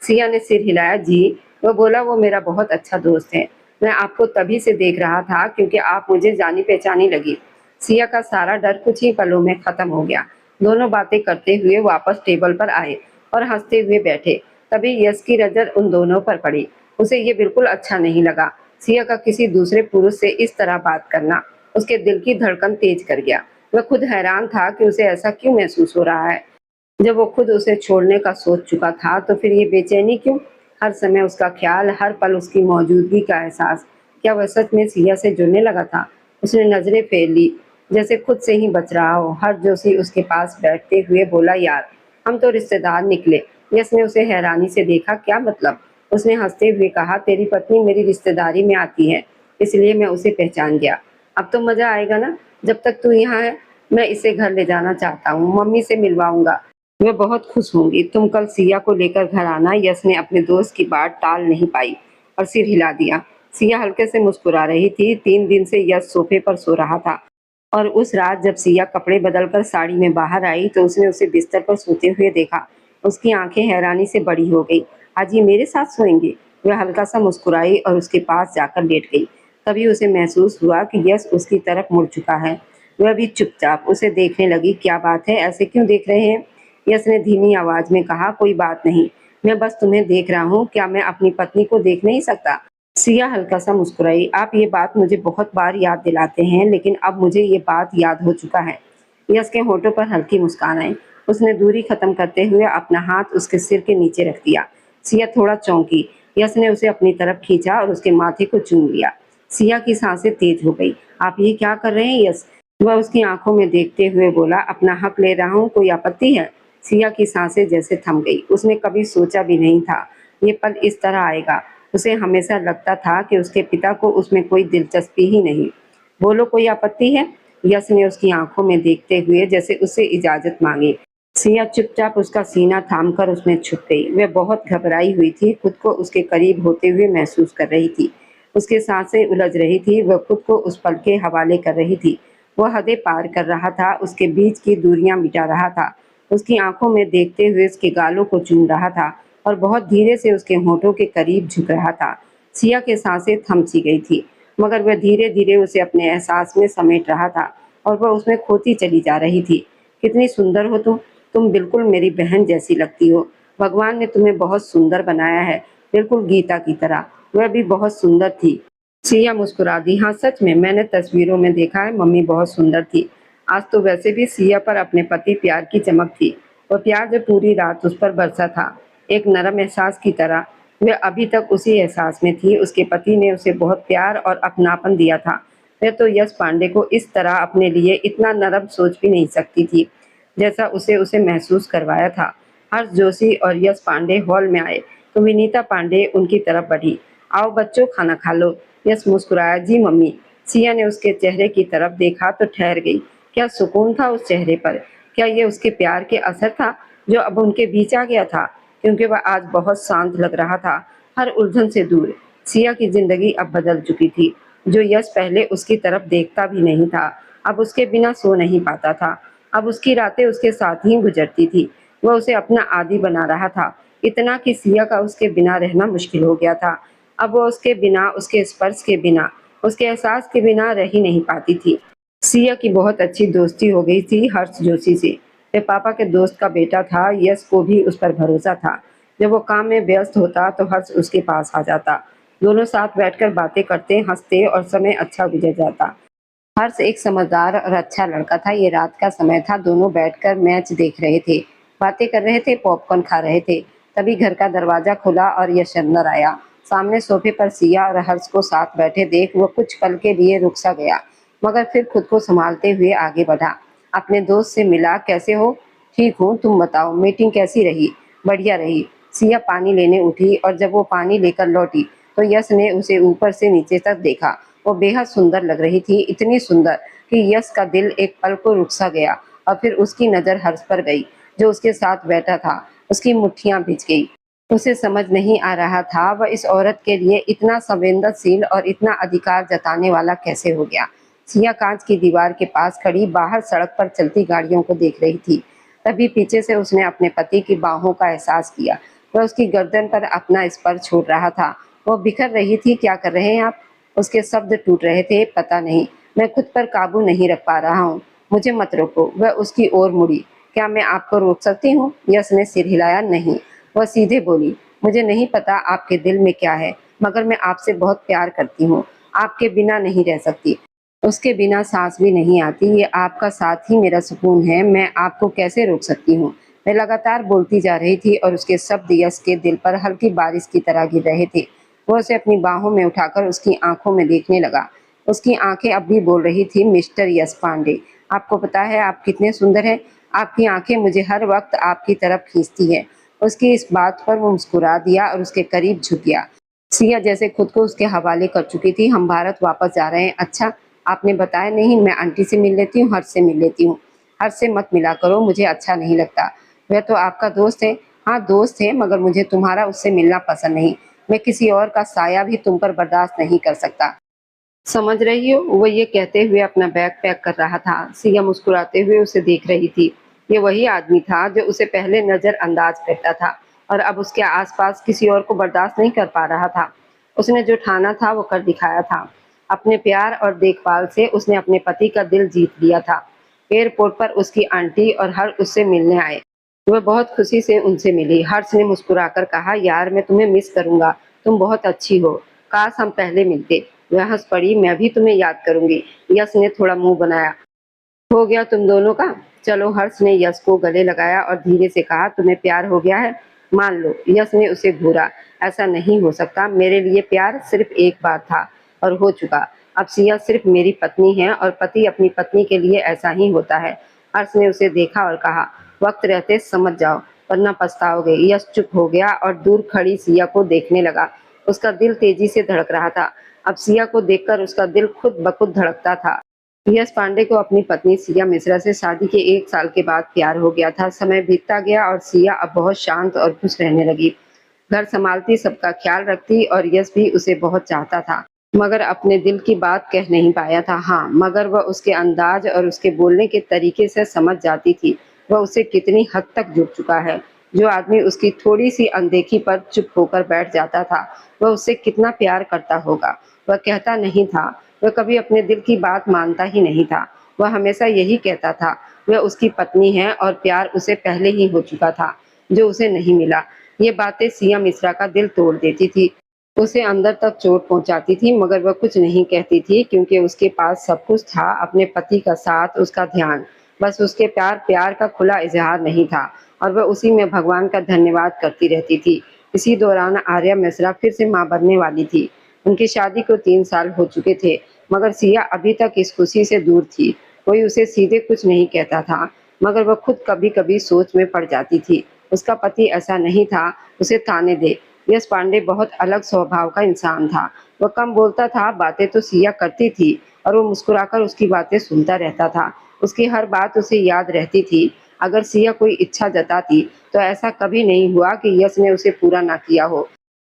सिया ने सिर हिलाया। जी। वह बोला, वो मेरा बहुत अच्छा दोस्त है। मैं आपको तभी से देख रहा था क्योंकि आप मुझे जानी पहचानी लगी। सिया का सारा डर कुछ ही पलों में खत्म हो गया। दोनों बातें करते हुए वापस टेबल पर आए और हंसते हुए बैठे। तभी यश की नजर उन दोनों पर पड़ी। उसे ये बिल्कुल अच्छा नहीं लगा। सिया का किसी दूसरे पुरुष से इस तरह बात करना उसके दिल की धड़कन तेज कर गया। वह खुद हैरान था कि उसे ऐसा क्यों महसूस हो रहा है। जब वो खुद उसे छोड़ने का सोच चुका था तो फिर ये बेचैनी क्यों? हर समय उसका ख्याल, हर पल उसकी मौजूदगी का एहसास। क्या वह सच में सिया से जुड़ने लगा था? उसने नजरें फेर ली, जैसे खुद से ही बच रहा हो। हर जोशी उसके पास बैठते हुए बोला, यार, हम तो रिश्तेदार निकले। यश ने उसे हैरानी से देखा। क्या मतलब? उसने हंसते हुए कहा, तेरी पत्नी मेरी रिश्तेदारी में आती है, इसलिए मैं उसे पहचान गया। अब तो मजा आएगा ना? जब तक तू यहाँ है, मैं इसे घर ले जाना चाहता हूँ, मम्मी से मिलवाऊंगा। मैं बहुत खुश होंगी। तुम कल सिया को लेकर घर आना। यश ने अपने दोस्त की बात टाल नहीं पाई और सिर हिला दिया। सिया हल्के से मुस्कुरा रही थी। 3 दिन से यश सोफे पर सो रहा था और उस रात जब सिया कपड़े बदलकर साड़ी में बाहर आई तो उसने उसे बिस्तर पर सोते हुए देखा। उसकी आंखें हैरानी से बड़ी हो गई। आज ये मेरे साथ सोएंगे? वह हल्का सा मुस्कुराई और उसके पास जाकर लेट गई। तभी उसे महसूस हुआ कि यश उसकी तरफ मुड़ चुका है। वह भी चुपचाप उसे देखने लगी। क्या बात है, ऐसे क्यों देख रहे हैं? यश ने धीमी आवाज में कहा, कोई बात नहीं, मैं बस तुम्हें देख रहा हूँ। क्या मैं अपनी पत्नी को देख नहीं सकता? सिया हल्का सा मुस्कुराई। आप ये बात मुझे बहुत बार याद दिलाते हैं, लेकिन अब मुझे ये बात याद हो चुका है। यश के होठों पर हल्की मुस्कान आई। उसने दूरी खत्म करते हुए अपना हाथ उसके सिर के नीचे रख दिया। सिया थोड़ा चौंकी। यश ने उसे अपनी तरफ खींचा और उसके माथे को चूम लिया। सिया की सांसें तेज हो गई। आप ये क्या कर रहे हैं यश? वह उसकी आंखों में देखते हुए बोला, अपना हक ले रहा हूँ, कोई आपत्ति है? सिया की सांसें जैसे थम गई। उसने कभी सोचा भी नहीं था ये पल इस तरह आएगा। उसे हमेशा लगता था कि उसके पिता को उसमें कोई दिलचस्पी ही नहीं। बोलो, कोई आपत्ति है? यश ने उसकी आंखों में देखते हुए जैसे उससे इजाजत मांगी। सिया चुपचाप उसका सीना थामकर उसमें छुप गई। वह बहुत घबराई हुई थी, खुद को उसके करीब होते हुए महसूस कर रही थी। उसकी सांसें उलझ रही थी, वह खुद को उस पल के हवाले कर रही थी। वह हदें पार कर रहा था, उसके बीच की दूरियां मिटा रहा था, उसकी आंखों में देखते हुए उसके गालों को चूम रहा था और बहुत धीरे से उसके होठों के करीब झुक रहा था। सिया की सांसें थम सी गई थी, मगर वह धीरे धीरे उसे अपने एहसास में समेट रहा था और वह उसमें खोती चली जा रही थी। कितनी सुंदर हो तुम बिल्कुल मेरी बहन जैसी लगती हो। भगवान ने तुम्हें बहुत सुंदर बनाया है, बिल्कुल गीता की तरह। वह भी बहुत सुंदर थी। सिया मुस्कुरा दी। हाँ, सच में मैंने तस्वीरों में देखा है, मम्मी बहुत सुंदर थी। आज तो वैसे भी सिया पर अपने पति प्यार की चमक थी, और प्यार जो पूरी रात उस पर बरसा था, एक नरम एहसास की तरह। वह अभी तक उसी एहसास में थी। उसके पति ने उसे बहुत प्यार और अपनापन दिया था। वह तो यश पांडे को इस तरह अपने लिए इतना नरम सोच भी नहीं सकती थी जैसा उसे उसे महसूस करवाया था। हर्ष जोशी और यश पांडे हॉल में आए तो विनीता पांडे उनकी तरफ बढ़ी। आओ बच्चों, खाना खा लो। यश मुस्कुराया। जी मम्मी। सिया ने उसके चेहरे की तरफ देखा तो ठहर गई। क्या सुकून था उस चेहरे पर! क्या ये उसके प्यार के असर था जो अब उनके बीच आ गया था? क्योंकि वह आज बहुत शांत लग रहा था, हर उलझन से दूर। सिया की जिंदगी अब बदल चुकी थी। जो यश पहले उसकी तरफ देखता भी नहीं था, अब उसके बिना सो नहीं पाता था। अब उसकी रातें उसके साथ ही गुजरती थी। वह उसे अपना आदी बना रहा था, इतना कि सिया का उसके बिना रहना मुश्किल हो गया था। अब वो उसके बिना, उसके स्पर्श के बिना, उसके एहसास के बिना रह ही नहीं पाती थी। सिया की बहुत अच्छी दोस्ती हो गई थी हर्ष जोशी से। वह पापा के दोस्त का बेटा था। यश को भी उस पर भरोसा था। जब वो काम में व्यस्त होता तो हर्ष उसके पास आ जाता। दोनों साथ बैठकर बातें करते, हंसते और समय अच्छा गुजर जाता। हर्ष एक समझदार और अच्छा लड़का था। ये रात का समय था, दोनों बैठकर मैच देख रहे थे, बातें कर रहे थे, पॉपकॉर्न खा रहे थे। तभी घर का दरवाजा खुला और यश अंदर आया। सामने सोफे पर सिया और हर्ष को साथ बैठे देख वो कुछ पल के लिए रुक सा गया, मगर फिर खुद को संभालते हुए आगे बढ़ा। अपने दोस्त से मिला। कैसे हो? ठीक हूँ, तुम बताओ, मीटिंग कैसी रही? बढ़िया रही। सिया पानी लेने उठी और जब वो पानी लेकर लौटी तो यश ने उसे ऊपर से नीचे तक देखा। वो बेहद सुंदर लग रही थी, इतनी सुंदर कि यश का दिल एक पल को रुक सा गया और फिर उसकी नजर हर्ष पर गई, जो उसके साथ बैठा था। उसकी मुट्ठियां भिज गई। उसे समझ नहीं आ रहा था वह इस औरत के लिए इतना संवेदनशील और इतना अधिकार जताने वाला कैसे हो गया। सिया कांच की दीवार के पास खड़ी बाहर सड़क पर चलती गाड़ियों को देख रही थी। तभी पीछे से उसने अपने पति की बाहों का एहसास किया। वह उसकी गर्दन पर अपना स्पर्श छोड़ रहा था। वो बिखर रही थी। क्या कर रहे हैं आप? उसके शब्द टूट रहे थे। पता नहीं, मैं खुद पर काबू नहीं रख पा रहा हूँ। मुझे मत रोको। वह उसकी ओर मुड़ी। क्या मैं आपको रोक सकती हूँ? यश ने सिर हिलाया। नहीं। वह सीधे बोली, मुझे नहीं पता आपके दिल में क्या है, मगर मैं आपसे बहुत प्यार करती हूँ। आपके बिना नहीं रह सकती। उसके बिना सांस भी नहीं आती। ये आपका साथ ही मेरा सुकून है। मैं आपको कैसे रोक सकती हूँ? मैं लगातार बोलती जा रही थी और उसके शब्द यश के दिल पर हल्की बारिश की तरह गिर रहे थे। वो उसे अपनी बाहों में उठाकर उसकी आंखों में देखने लगा। उसकी आंखें अब भी बोल रही थी, मिस्टर यश पांडे, आपको पता है आप कितने सुंदर हैं। आपकी आंखें मुझे हर वक्त आपकी तरफ खींचती है। उसकी इस बात पर वो मुस्कुरा दिया और उसके करीब झुक गया। सिया जैसे खुद को उसके हवाले कर चुकी थी। हम भारत वापस जा रहे हैं। अच्छा, आपने बताया नहीं। मैं आंटी से मिल लेती हूँ, हर्ष से मिल लेती हूँ। हर्ष से मत मिला करो, मुझे अच्छा नहीं लगता। वह तो आपका दोस्त है। हाँ दोस्त है, मगर मुझे तुम्हारा उससे मिलना पसंद नहीं। मैं किसी और का साया भी तुम पर बर्दाश्त नहीं कर सकता। समझ रही हो? वो ये कहते हुए अपना बैग पैक कर रहा था। सिया मुस्कुराते हुए उसे देख रही थी। ये वही आदमी था जो उसे पहले नजरअंदाज करता था और अब उसके आसपास किसी और को बर्दाश्त नहीं कर पा रहा था। उसने जो ठाना था वो कर दिखाया था। अपने प्यार और देखभाल से उसने अपने पति का दिल जीत लिया था। एयरपोर्ट पर उसकी आंटी और हर्ष उससे मिलने आए। वह बहुत खुशी से उनसे मिली। हर्ष ने मुस्कुराकर कहा, यार मैं तुम्हें मिस करूंगा, तुम बहुत अच्छी हो, काश हम पहले मिलते। वह हंस पड़ी। मैं भी तुम्हें याद करूंगी। यश ने थोड़ा मुंह बनाया। हो गया तुम दोनों का। चलो, हर्ष ने यश को गले लगाया और धीरे से कहा, तुम्हें प्यार हो गया है? मान लो। यश ने उसे घूरा। ऐसा नहीं हो सकता, मेरे लिए प्यार सिर्फ एक बार था और हो चुका। अब सिया सिर्फ मेरी पत्नी है और पति अपनी पत्नी के लिए ऐसा ही होता है। हर्ष ने उसे देखा और कहा, वक्त रहते समझ जाओ वरना पछताओगे। यश चुप हो गया और दूर खड़ी सिया को देखने लगा। उसका दिल तेजी से धड़क रहा था। अब सिया को देखकर उसका दिल खुद ब खुद धड़कता था। यश पांडे को अपनी पत्नी सिया मिश्रा से शादी के 1 साल के बाद प्यार हो गया था। समय बीतता गया और सिया अब बहुत शांत और खुश रहने लगी। घर संभालती, सबका ख्याल रखती और यश भी उसे बहुत चाहता था। मगर अपने दिल की बात कह नहीं पाया था। हाँ, मगर वह उसके अंदाज और उसके बोलने के तरीके से समझ जाती थी वह उसे कितनी हद तक झुक चुका है। जो आदमी उसकी थोड़ी सी अनदेखी पर चुप होकर बैठ जाता था, वह उससे कितना प्यार करता होगा। वह कहता नहीं था, वह कभी अपने दिल की बात मानता ही नहीं था। वह हमेशा यही कहता था, वह उसकी पत्नी है और प्यार उसे पहले ही हो चुका था, जो उसे नहीं मिला। ये बातें सिया मिश्रा का दिल तोड़ देती थी, उसे अंदर तक चोट पहुंचाती थी, मगर वह कुछ नहीं कहती थी क्योंकि उसके पास सब कुछ था, अपने पति का साथ, उसका ध्यान। बस उसके प्यार का खुला इजहार नहीं था और वह उसी में भगवान का धन्यवाद करती रहती थी। इसी दौरान आर्या मिश्रा फिर से मां बनने वाली थी। उनकी शादी को 3 साल हो चुके थे, मगर सिया अभी तक इस खुशी से दूर थी। कोई उसे सीधे कुछ नहीं कहता था, मगर वह खुद कभी-कभी सोच में पड़ जाती थी। उसका पति ऐसा नहीं था, उसे ताने दे। यश पांडे बहुत अलग स्वभाव का इंसान था। वह कम बोलता था, बातें तो सिया करती थी और वो मुस्कुराकर उसकी बातें सुनता रहता था। उसकी हर बात उसे याद रहती थी। अगर सिया कोई इच्छा जताती, तो ऐसा कभी नहीं हुआ कि यश ने उसे पूरा ना किया हो।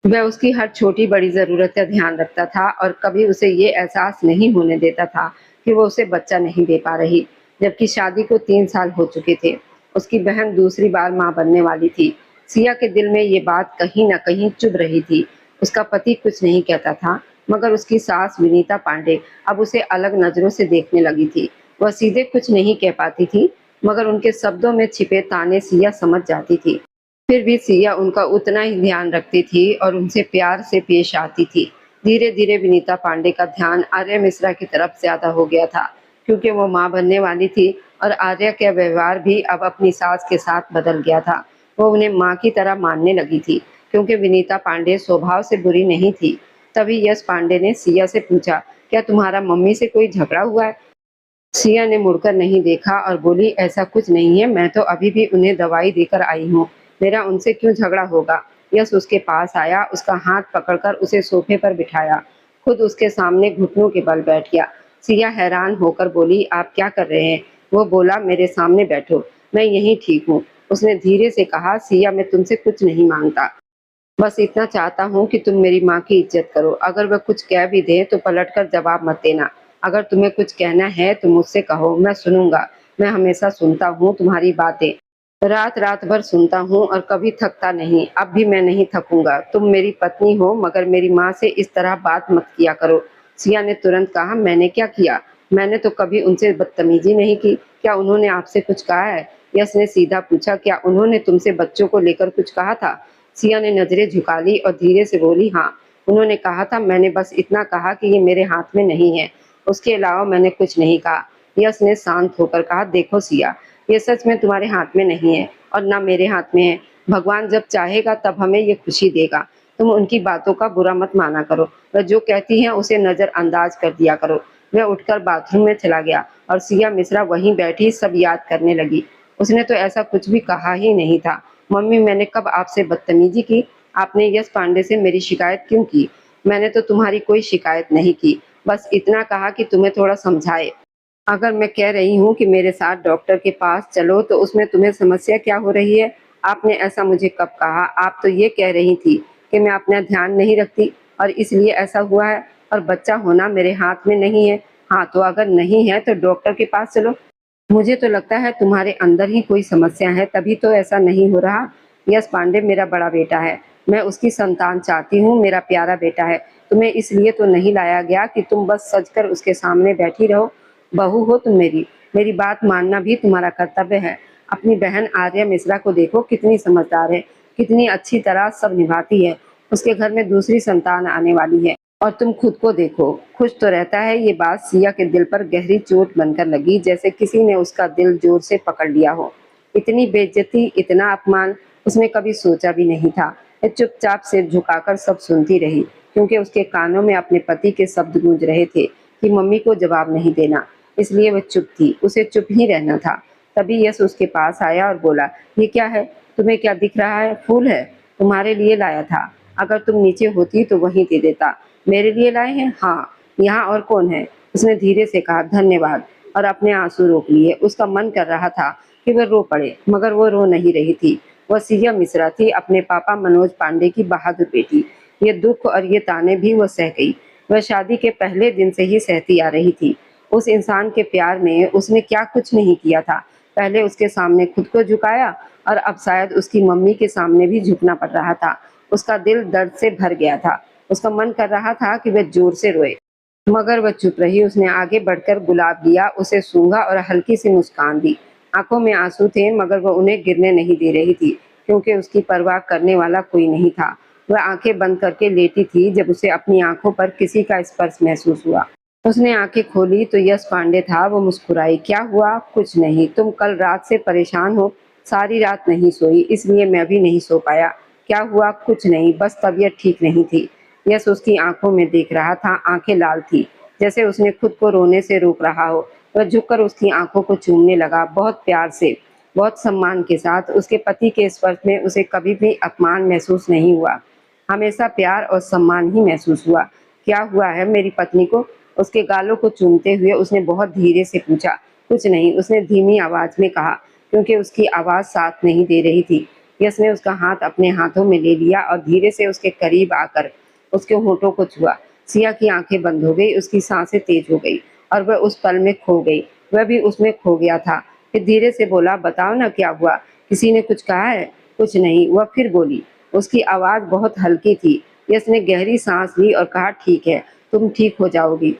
वह उसकी हर छोटी-बड़ी ज़रूरत का ध्यान रखता था और कभी उसे ये एहसास नहीं होने देता था कि वो उसे बच्चा नहीं दे पा रही। जबकि शादी को 3 साल हो चुके थे, उसकी बहन दूसरी बार माँ बनने वाली थी। सिया के दिल में ये बात कहीं न कहीं चुभ रही थी। उसका पति कुछ नहीं कहता था, मगर उसकी सास विनीता पांडे अब उसे अलग नज़रों से देखने लगी थी। वह सीधे कुछ नहीं कह पाती थी, मगर उनके शब्दों में छिपे ताने सिया समझ जाती थी। फिर भी सिया उनका उतना ही ध्यान रखती थी और उनसे प्यार से पेश आती थी। धीरे-धीरे विनीता पांडे का ध्यान आर्या मिश्रा की तरफ ज़्यादा हो गया था, क्योंकि वो माँ बनने वाली थी और आर्या का व्यवहार भी अब अपनी सास के साथ बदल गया था। वो उन्हें माँ की तरह मानने लगी थी, क्योंकि विनीता पांडे स्वभाव से बुरी नहीं थी। तभी यश पांडे ने सिया से पूछा, क्या तुम्हारा मम्मी से कोई झगड़ा हुआ है? सिया ने मुड़कर नहीं देखा और बोली, ऐसा कुछ नहीं है, मैं तो अभी भी उन्हें दवाई देकर आई हूँ। मेरा उनसे क्यों झगड़ा होगा? यश उसके पास आया, उसका हाथ पकड़कर उसे सोफे पर बिठाया, खुद उसके सामने घुटनों के बल बैठ गया। सिया हैरान होकर बोली, आप क्या कर रहे हैं? वो बोला, मेरे सामने बैठो, मैं यहीं ठीक हूँ। उसने धीरे से कहा, सिया मैं तुमसे कुछ नहीं मांगता, बस इतना चाहता हूँ कि तुम मेरी माँ की इज्जत करो। अगर वह कुछ कह भी दे तो पलटकर जवाब मत देना। अगर तुम्हें कुछ कहना है तो मुझसे कहो, मैं सुनूंगा। मैं हमेशा सुनता हूँ तुम्हारी बातें, रात रात भर सुनता हूँ और कभी थकता नहीं। अब भी मैं नहीं थकूंगा। तुम मेरी पत्नी हो, मगर मेरी माँ से इस तरह बात मत किया करो। सिया ने तुरंत कहा, मैंने क्या किया? मैंने तो कभी उनसे बदतमीजी नहीं की। क्या उन्होंने आपसे कुछ कहा है? यश ने सीधा पूछा, क्या उन्होंने तुमसे बच्चों को लेकर कुछ कहा था? सिया ने नजरें झुका ली और धीरे से बोली, हाँ, उन्होंने कहा था। मैंने बस इतना कहा कि ये मेरे हाथ में नहीं है, उसके अलावा मैंने कुछ नहीं कहा। यश ने शांत होकर कहा, देखो सिया, ये सच में तुम्हारे हाथ में नहीं है और ना मेरे हाथ में है। भगवान जब चाहेगा तब हमें ये खुशी देगा। तुम उनकी बातों का बुरा मत माना करो। वह जो कहती हैं उसे नजरअंदाज कर दिया करो। वह उठकर बाथरूम में चला गया और सिया मिश्रा वहीं बैठी सब याद करने लगी। उसने तो ऐसा कुछ भी कहा ही नहीं था। मम्मी, मैंने कब आपसे बदतमीजी की? आपने यश पांडे से मेरी शिकायत क्यों की? मैंने तो तुम्हारी कोई शिकायत नहीं की, बस इतना कहा कि तुम्हें थोड़ा समझाए। अगर मैं कह रही हूँ कि मेरे साथ डॉक्टर के पास चलो, तो उसमें तुम्हें समस्या क्या हो रही है? आपने ऐसा मुझे कब कहा? आप तो ये कह रही थी कि मैं अपना ध्यान नहीं रखती और इसलिए ऐसा हुआ है, और बच्चा होना मेरे हाथ में नहीं है। हाँ, तो अगर नहीं है तो डॉक्टर के पास चलो। मुझे तो लगता है तुम्हारे अंदर ही कोई समस्या है, तभी तो ऐसा नहीं हो रहा। यश पांडे मेरा बड़ा बेटा है, मैं उसकी संतान चाहती हूँ, मेरा प्यारा बेटा है। तुम्हें इसलिए तो नहीं लाया गया कि तुम बस सजकर उसके सामने बैठी रहो। बहू हो तुम मेरी, मेरी बात मानना भी तुम्हारा कर्तव्य है। अपनी बहन आर्या मिश्रा को देखो, कितनी समझदार है, कितनी अच्छी तरह सब निभाती है। उसके घर में दूसरी संतान आने वाली है। और तुम खुद को देखो, खुश तो रहता है। ये बात सिया के दिल पर गहरी चोट बनकर लगी, जैसे किसी ने उसका दिल जोर से पकड़ लिया हो। इतनी बेइज्जती, इतना अपमान उसने कभी सोचा भी नहीं था। वह चुपचाप सिर झुकाकर सब सुनती रही, क्योंकि उसके कानों में अपने पति के शब्द गूंज रहे थे कि मम्मी को जवाब नहीं देना। इसलिए वह चुप थी, उसे चुप ही रहना था। तभी यश उसके पास आया और बोला, ये क्या है? तुम्हें क्या दिख रहा है? फूल है, तुम्हारे लिए लाया था। अगर तुम नीचे होती तो वहीं दे देता। मेरे लिए लाए हैं? हाँ। यहाँ और कौन है? उसने धीरे से कहा, धन्यवाद। और अपने आंसू रोक लिए। उसका मन कर रहा था कि वह रो पड़े, मगर वो रो नहीं रही थी। वह सिया मिश्रा थी, अपने पापा मनोज पांडे की बहादुर बेटी। ये दुख और ये ताने भी वह सह गई। वह शादी के पहले दिन से ही सहती आ रही थी। उस इंसान के प्यार में उसने क्या कुछ नहीं किया था। पहले उसके सामने खुद को झुकाया, और अब शायद उसकी मम्मी के सामने भी झुकना पड़ रहा था। उसका दिल दर्द से भर गया था। उसका मन कर रहा था कि वह जोर से रोए, मगर वह चुप रही। उसने आगे बढ़कर गुलाब लिया, उसे सूंघा और हल्की सी मुस्कान दी। आंखों में आंसू थे, मगर वह उन्हें गिरने नहीं दे रही थी, क्योंकि उसकी परवाह करने वाला कोई नहीं था। वह आंखें बंद करके लेटी थी जब उसे अपनी आंखों पर किसी का स्पर्श महसूस हुआ। उसने आंखें खोली तो यश पांडे था। वो मुस्कुराई, क्या हुआ? कुछ नहीं। तुम कल रात से परेशान हो? सारी रात नहीं सोई, इसलिए मैं भी नहीं सो पाया। क्या हुआ? कुछ नहीं, बस तबीयत ठीक नहीं थी। यश उसकी आंखों में देख रहा था। आंखें लाल थी, जैसे उसने खुद को रोने से रोक रहा हो। वह झुककर उसकी आंखों को चूमने लगा, बहुत प्यार से, बहुत सम्मान के साथ। उसके पति के स्पर्श में उसे कभी भी अपमान महसूस नहीं हुआ, हमेशा प्यार और सम्मान ही महसूस हुआ। क्या हुआ है मेरी पत्नी को? उसके गालों को चूमते हुए उसने बहुत धीरे से पूछा। कुछ नहीं, उसने धीमी आवाज में कहा, क्योंकि उसकी आवाज साथ नहीं दे रही थी। यश ने उसका हाथ अपने हाथों में ले लिया और धीरे से उसके करीब आकर उसके होठों को छुआ। सिया की आंखें बंद हो गई, उसकी सांसें तेज हो गई, और वह उस पल में खो गई। वह भी उसमें खो गया था। फिर धीरे से बोला, बताओ ना, क्या हुआ? किसी ने कुछ कहा है? कुछ नहीं, वह फिर बोली। उसकी आवाज बहुत हल्की थी। यश ने गहरी सांस ली और कहा, ठीक है, तुम ठीक हो जाओगी,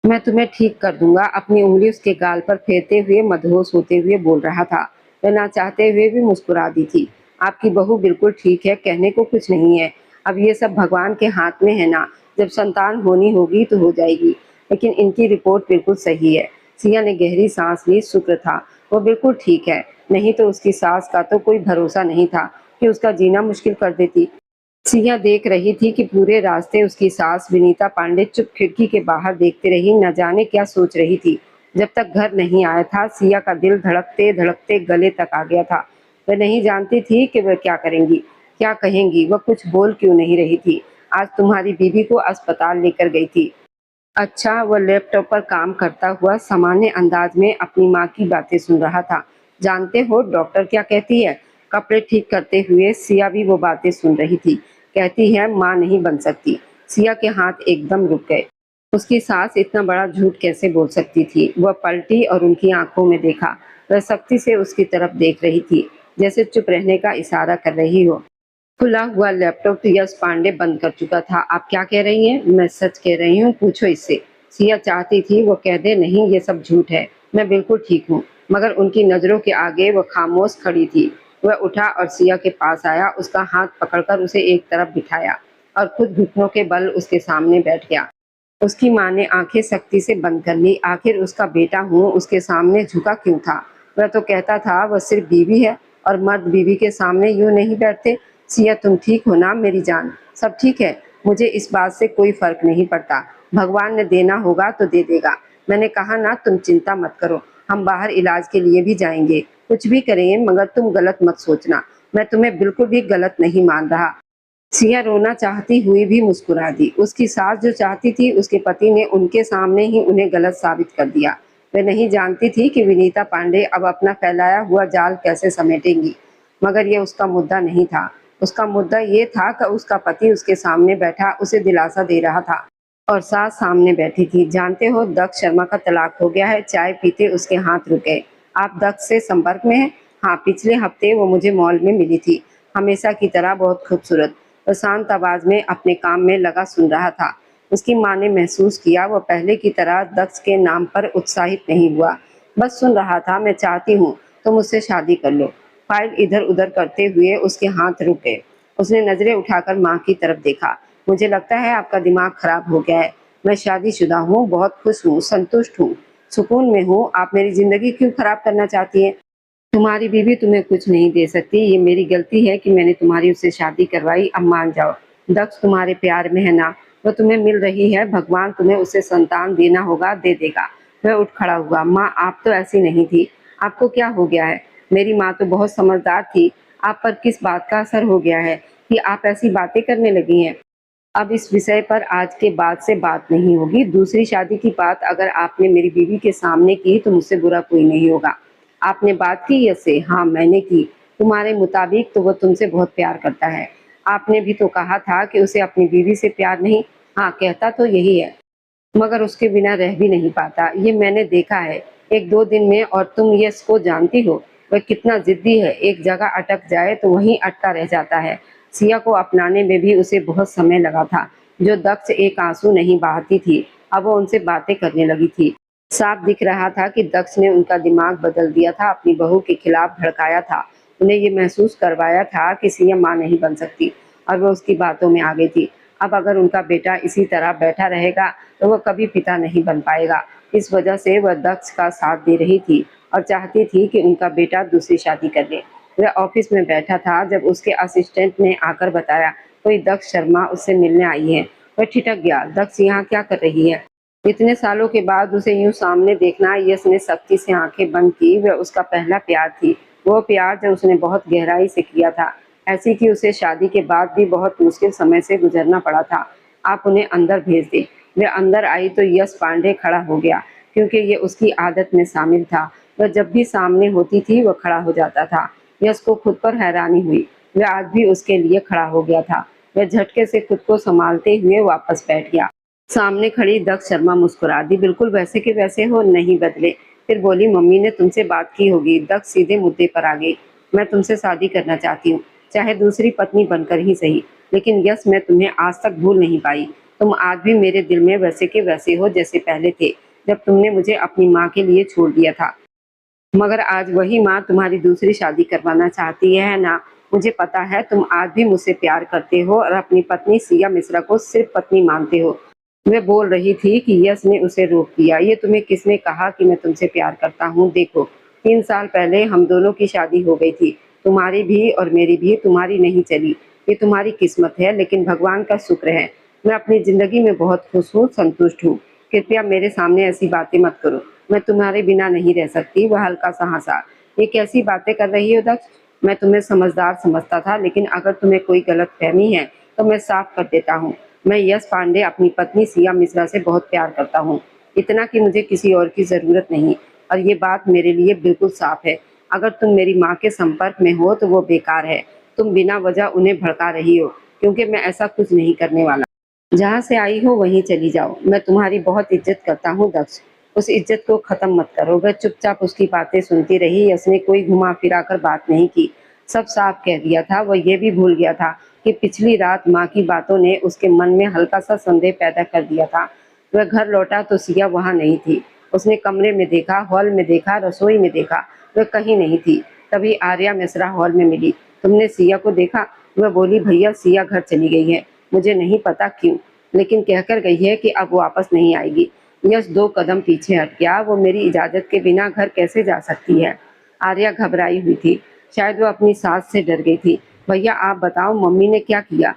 मैं तुम्हें ठीक कर दूंगा। अपनी उंगली उसके गाल पर फेरते हुए मदहोश होते हुए बोल रहा था। वह ना चाहते हुए भी मुस्कुरा दी थी। आपकी बहू बिल्कुल ठीक है, कहने को कुछ नहीं है। अब ये सब भगवान के हाथ में है ना, जब संतान होनी होगी तो हो जाएगी। लेकिन इनकी रिपोर्ट बिल्कुल सही है। सिया ने गहरी सांस ली। शुक्र था, वो बिल्कुल ठीक है। नहीं तो उसकी सास का तो कोई भरोसा नहीं था कि उसका जीना मुश्किल कर देती। सिया देख रही थी कि पूरे रास्ते उसकी सास विनीता पांडे चुप खिड़की के बाहर देखते रही, न जाने क्या सोच रही थी। जब तक घर नहीं आया था, सिया का दिल धड़कते धड़कते गले तक आ गया था। वह नहीं जानती थी कि वह क्या करेंगी, क्या कहेंगी। वह कुछ बोल क्यों नहीं रही थी? आज तुम्हारी बीबी को अस्पताल लेकर गई थी। अच्छा, वह लैपटॉप पर काम करता हुआ सामान्य अंदाज में अपनी माँ की बातें सुन रहा था। जानते हो डॉक्टर क्या कहती है? कपड़े ठीक करते हुए सिया भी वो बातें सुन रही थी। कहती है माँ नहीं बन सकती। सिया के हाथ एकदम रुक गए। उसकी सास इतना बड़ा झूठ कैसे बोल सकती थी? वह पलटी और उनकी आंखों में देखा। वह सख्ती से उसकी तरफ देख रही थी, जैसे चुप रहने का इशारा कर रही हो। खुला हुआ लैपटॉप यश पांडे बंद कर चुका था। आप क्या कह रही हैं? मैं सच कह रही हूँ, पूछो इससे। सिया चाहती थी वो कह दे, नहीं ये सब झूठ है, मैं बिल्कुल ठीक हूँ, मगर उनकी नजरों के आगे वह खामोश खड़ी थी। वह उठा और सिया के पास आया, उसका हाथ पकड़कर उसे एक तरफ बिठाया और खुद घुटनों के बल उसके सामने बैठ गया। उसकी माँ ने आंखें सख्ती से बंद कर ली। आखिर उसका बेटा हूँ, उसके सामने झुका क्यों था? वह तो कहता था वह सिर्फ बीवी है, और मर्द बीवी के सामने यूं नहीं बैठते। सिया तुम ठीक हो ना मेरी जान? सब ठीक है, मुझे इस बात से कोई फर्क नहीं पड़ता। भगवान ने देना होगा तो दे देगा। मैंने कहा ना, तुम चिंता मत करो, हम बाहर इलाज के लिए भी जाएंगे, कुछ भी करेंगे, मगर तुम गलत मत सोचना। मैं तुम्हें बिल्कुल भी गलत नहीं मान रहा। सिया रोना चाहती हुई भी मुस्कुरा दी। उसकी सास जो चाहती थी, उसके पति ने उनके सामने ही उन्हें गलत साबित कर दिया। वह नहीं जानती थी कि विनीता पांडे अब अपना फैलाया हुआ जाल कैसे समेटेंगी, मगर यह उसका मुद्दा नहीं था। उसका मुद्दा ये था कि उसका पति उसके सामने बैठा उसे दिलासा दे रहा था, और सास सामने बैठी थी। जानते हो, दक्ष शर्मा का तलाक हो गया है। चाय पीते उसके हाथ रुक गए। आप दक्ष से संपर्क में हैं? हाँ, पिछले हफ्ते वो मुझे मॉल में मिली थी, हमेशा की तरह बहुत खूबसूरत। वह शांत आवाज में अपने काम में लगा सुन रहा था। उसकी माँ ने महसूस किया वह पहले की तरह दक्ष के नाम पर उत्साहित नहीं हुआ, बस सुन रहा था। मैं चाहती हूँ तुम मुझसे शादी कर लो। फाइल इधर उधर करते हुए उसके हाथ रुक गए। उसने नजरें उठाकर माँ की तरफ देखा। मुझे लगता है आपका दिमाग खराब हो गया है। मैं शादीशुदा हूँ, बहुत खुश हूँ, संतुष्ट हूँ, सुकून में हूँ। आप मेरी ज़िंदगी क्यों खराब करना चाहती हैं? तुम्हारी बीवी तुम्हें कुछ नहीं दे सकती। ये मेरी गलती है कि मैंने तुम्हारी उससे शादी करवाई। अब मान जाओ। दक्ष तुम्हारे प्यार में है ना? वो तुम्हें मिल रही है। भगवान तुम्हें उससे संतान देना होगा, दे देगा। वह उठ खड़ा हुआ। माँ, आप तो ऐसी नहीं थी। आपको क्या हो गया है? मेरी माँ तो बहुत समझदार थी। आप पर किस बात का असर हो गया है कि आप ऐसी बातें करने लगी हैं? अब इस विषय पर आज के बाद से बात नहीं होगी। दूसरी शादी की बात अगर आपने मेरी बीवी के सामने की तो मुझसे बुरा कोई नहीं होगा। आपने बात की इससे? हाँ, मैंने की। तुम्हारे मुताबिक तो वो तुमसे बहुत प्यार करता है। आपने भी तो कहा था कि उसे अपनी बीवी से प्यार नहीं। हाँ, कहता तो यही है, मगर उसके बिना रह भी नहीं पाता। ये मैंने देखा है 1-2 दिन में। और तुम यश को जानती हो, वह कितना ज़िद्दी है। एक जगह अटक जाए तो वहीं अटका रह जाता है। सिया को अपनाने में भी उसे बहुत समय लगा था। जो दक्ष एक आंसू नहीं बहाती थी, अब वो उनसे बातें करने लगी थी। साफ दिख रहा था कि दक्ष ने उनका दिमाग बदल दिया था, अपनी बहू के खिलाफ भड़काया था। उन्हें ये महसूस करवाया था कि सिया माँ नहीं बन सकती, और वो उसकी बातों में आ गई थी। अब अगर उनका बेटा इसी तरह बैठा रहेगा तो वह कभी पिता नहीं बन पाएगा। इस वजह से वह दक्ष का साथ दे रही थी और चाहती थी कि उनका बेटा दूसरी शादी कर ले। वह ऑफिस में बैठा था जब उसके असिस्टेंट ने आकर बताया, कोई दक्ष शर्मा उससे मिलने आई है। वह ठिठक गया। दक्ष यहाँ क्या कर रही है? इतने सालों के बाद उसे यूं सामने देखना। यश ने सख्ती से आंखें बंद की। वह उसका पहला प्यार थी। वो प्यार जो उसने बहुत गहराई से किया था, ऐसी कि उसे शादी के बाद भी बहुत मुश्किल समय से गुजरना पड़ा था। आप उन्हें अंदर भेज दें। वह अंदर आई तो यश पांडे खड़ा हो गया, क्योंकि ये उसकी आदत में शामिल था। वह जब भी सामने होती थी वह खड़ा हो जाता था। यश को खुद पर हैरानी हुई। वह आज भी उसके लिए खड़ा हो गया था। वह झटके से खुद को संभालते हुए वापस बैठ गया। सामने खड़ी दक्ष शर्मा मुस्कुरा दी। बिल्कुल वैसे के वैसे हो, नहीं बदले। फिर बोली, मम्मी ने तुमसे बात की होगी। दक्ष सीधे मुद्दे पर आ गई। मैं तुमसे शादी करना चाहती हूँ, चाहे दूसरी पत्नी बनकर ही सही। लेकिन यश, मैं तुम्हें आज तक भूल नहीं पाई। तुम आज भी मेरे दिल में वैसे के वैसे हो जैसे पहले थे, जब तुमने मुझे अपनी माँ के लिए छोड़ दिया था। मगर आज वही माँ तुम्हारी दूसरी शादी करवाना चाहती है ना? मुझे पता है तुम आज भी मुझसे प्यार करते हो और अपनी पत्नी सिया मिश्रा को सिर्फ पत्नी मानते हो। वह बोल रही थी कि यश ने उसे रोक दिया। ये तुम्हें किसने कहा कि मैं तुमसे प्यार करता हूँ? देखो, 3 साल पहले हम दोनों की शादी हो गई थी। तुम्हारी भी और मेरी भी। तुम्हारी नहीं चली, ये तुम्हारी किस्मत है, लेकिन भगवान का शुक्र है मैं अपनी जिंदगी में बहुत खुश हूँ, संतुष्ट हूँ। कृपया मेरे सामने ऐसी बातें मत करो। मैं तुम्हारे बिना नहीं रह सकती। वह हल्का सा हंसा। ये कैसी बातें कर रही हो दक्ष? मैं तुम्हें समझदार समझता था, लेकिन अगर तुम्हें कोई गलत फहमी है तो मैं साफ कर देता हूँ। मैं यश पांडे अपनी पत्नी सिया मिश्रा से बहुत प्यार करता हूँ, इतना कि मुझे किसी और की जरूरत नहीं। और ये बात मेरे लिए बिल्कुल साफ है। अगर तुम मेरी माँ के संपर्क में हो तो वो बेकार है। तुम बिना वजह उन्हें भड़का रही हो, क्योंकि मैं ऐसा कुछ नहीं करने वाला। जहाँ से आई हो वहीं चली जाओ। मैं तुम्हारी बहुत इज्जत करता हूँ दक्ष। उस इज्जत को खत्म मत करो। वह चुपचाप उसकी बातें सुनती रही। उसने कोई घुमा फिरा कर बात नहीं की, सब साफ कह दिया था। वह ये भी भूल गया था कि पिछली रात माँ की बातों ने उसके मन में हल्का सा संदेह पैदा कर दिया था। वह घर लौटा तो सिया वहाँ नहीं थी। उसने कमरे में देखा, हॉल में देखा, रसोई में देखा, वह कहीं नहीं थी। तभी आर्या मिश्रा हॉल में मिली। तुमने सिया को देखा? वह बोली, भैया सिया घर चली गई है, मुझे नहीं पता क्यों, लेकिन कहकर गई है कि अब वापस नहीं आएगी। यश 2 कदम पीछे हट गया। वो मेरी इजाजत के बिना घर कैसे जा सकती है? आर्या घबराई हुई थी। शायद वो अपनी सास से डर गई थी। भैया आप बताओ, मम्मी ने क्या किया?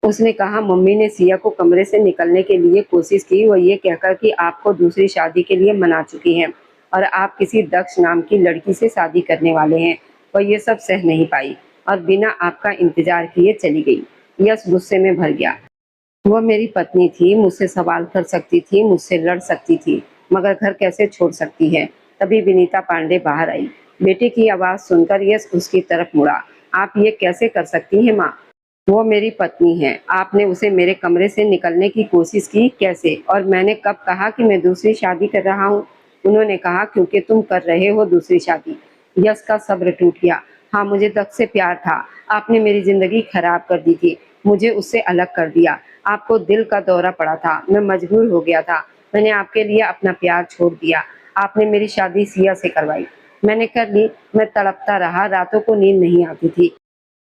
उसने कहा, मम्मी ने सिया को कमरे से निकलने के लिए कोशिश की। वो ये कहकर कि आपको दूसरी शादी के लिए मना चुकी हैं और आप किसी दक्ष नाम की लड़की से शादी करने वाले हैं। वह ये सब सह नहीं पाई और बिना आपका इंतजार किए चली गई। यश गुस्से में भर गया। वह मेरी पत्नी थी, मुझसे सवाल कर सकती थी, मुझसे लड़ सकती थी, मगर घर कैसे छोड़ सकती है? तभी विनीता पांडे बाहर आई। बेटे की आवाज सुनकर यश उसकी तरफ मुड़ा। आप ये कैसे कर सकती हैं माँ? वो मेरी पत्नी है। आपने उसे मेरे कमरे से निकलने की कोशिश की, कैसे? और मैंने कब कहा कि मैं दूसरी शादी कर रहा हूँ? उन्होंने कहा, क्योंकि तुम कर रहे हो दूसरी शादी। यश का सब्र टूट गया। हाँ, मुझे दक्ष से प्यार था। आपने मेरी जिंदगी खराब कर दी थी, मुझे उससे अलग कर दिया। आपको दिल का दौरा पड़ा था, मैं मजबूर हो गया था। मैंने आपके लिए अपना प्यार छोड़ दिया। आपने मेरी शादी सिया से करवाई, मैंने कर ली। मैं तड़पता रहा, रातों को नींद नहीं आती थी।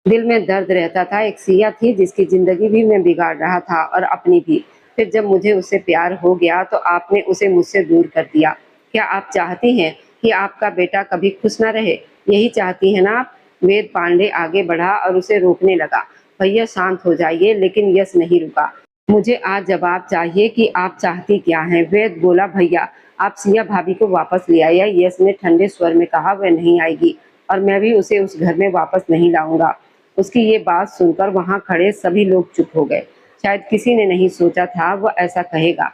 दिल में दर्द रहता था। एक सिया थी जिसकी ज़िंदगी भी मैं बिगाड़ रहा था और अपनी भी। फिर जब मुझे उससे प्यार हो गया तो आपने उसे मुझसे दूर कर दिया। क्या आप चाहती हैं कि आपका बेटा कभी खुश ना रहे? यही चाहती हैं ना आप? वेद पांडे आगे बढ़ा और उसे रोकने लगा। भैया शांत हो जाइए, लेकिन यश नहीं रुका। मुझे आज जवाब चाहिए कि आप चाहती क्या हैं? वेद बोला, भैया आप सिया भाभी को वापस ले आइए। यश ने ठंडे स्वर में कहा, वह नहीं आएगी और मैं भी उसे उस घर में वापस नहीं लाऊंगा। उसकी ये बात सुनकर वहां खड़े सभी लोग चुप हो गए। शायद किसी ने नहीं सोचा था वह ऐसा कहेगा।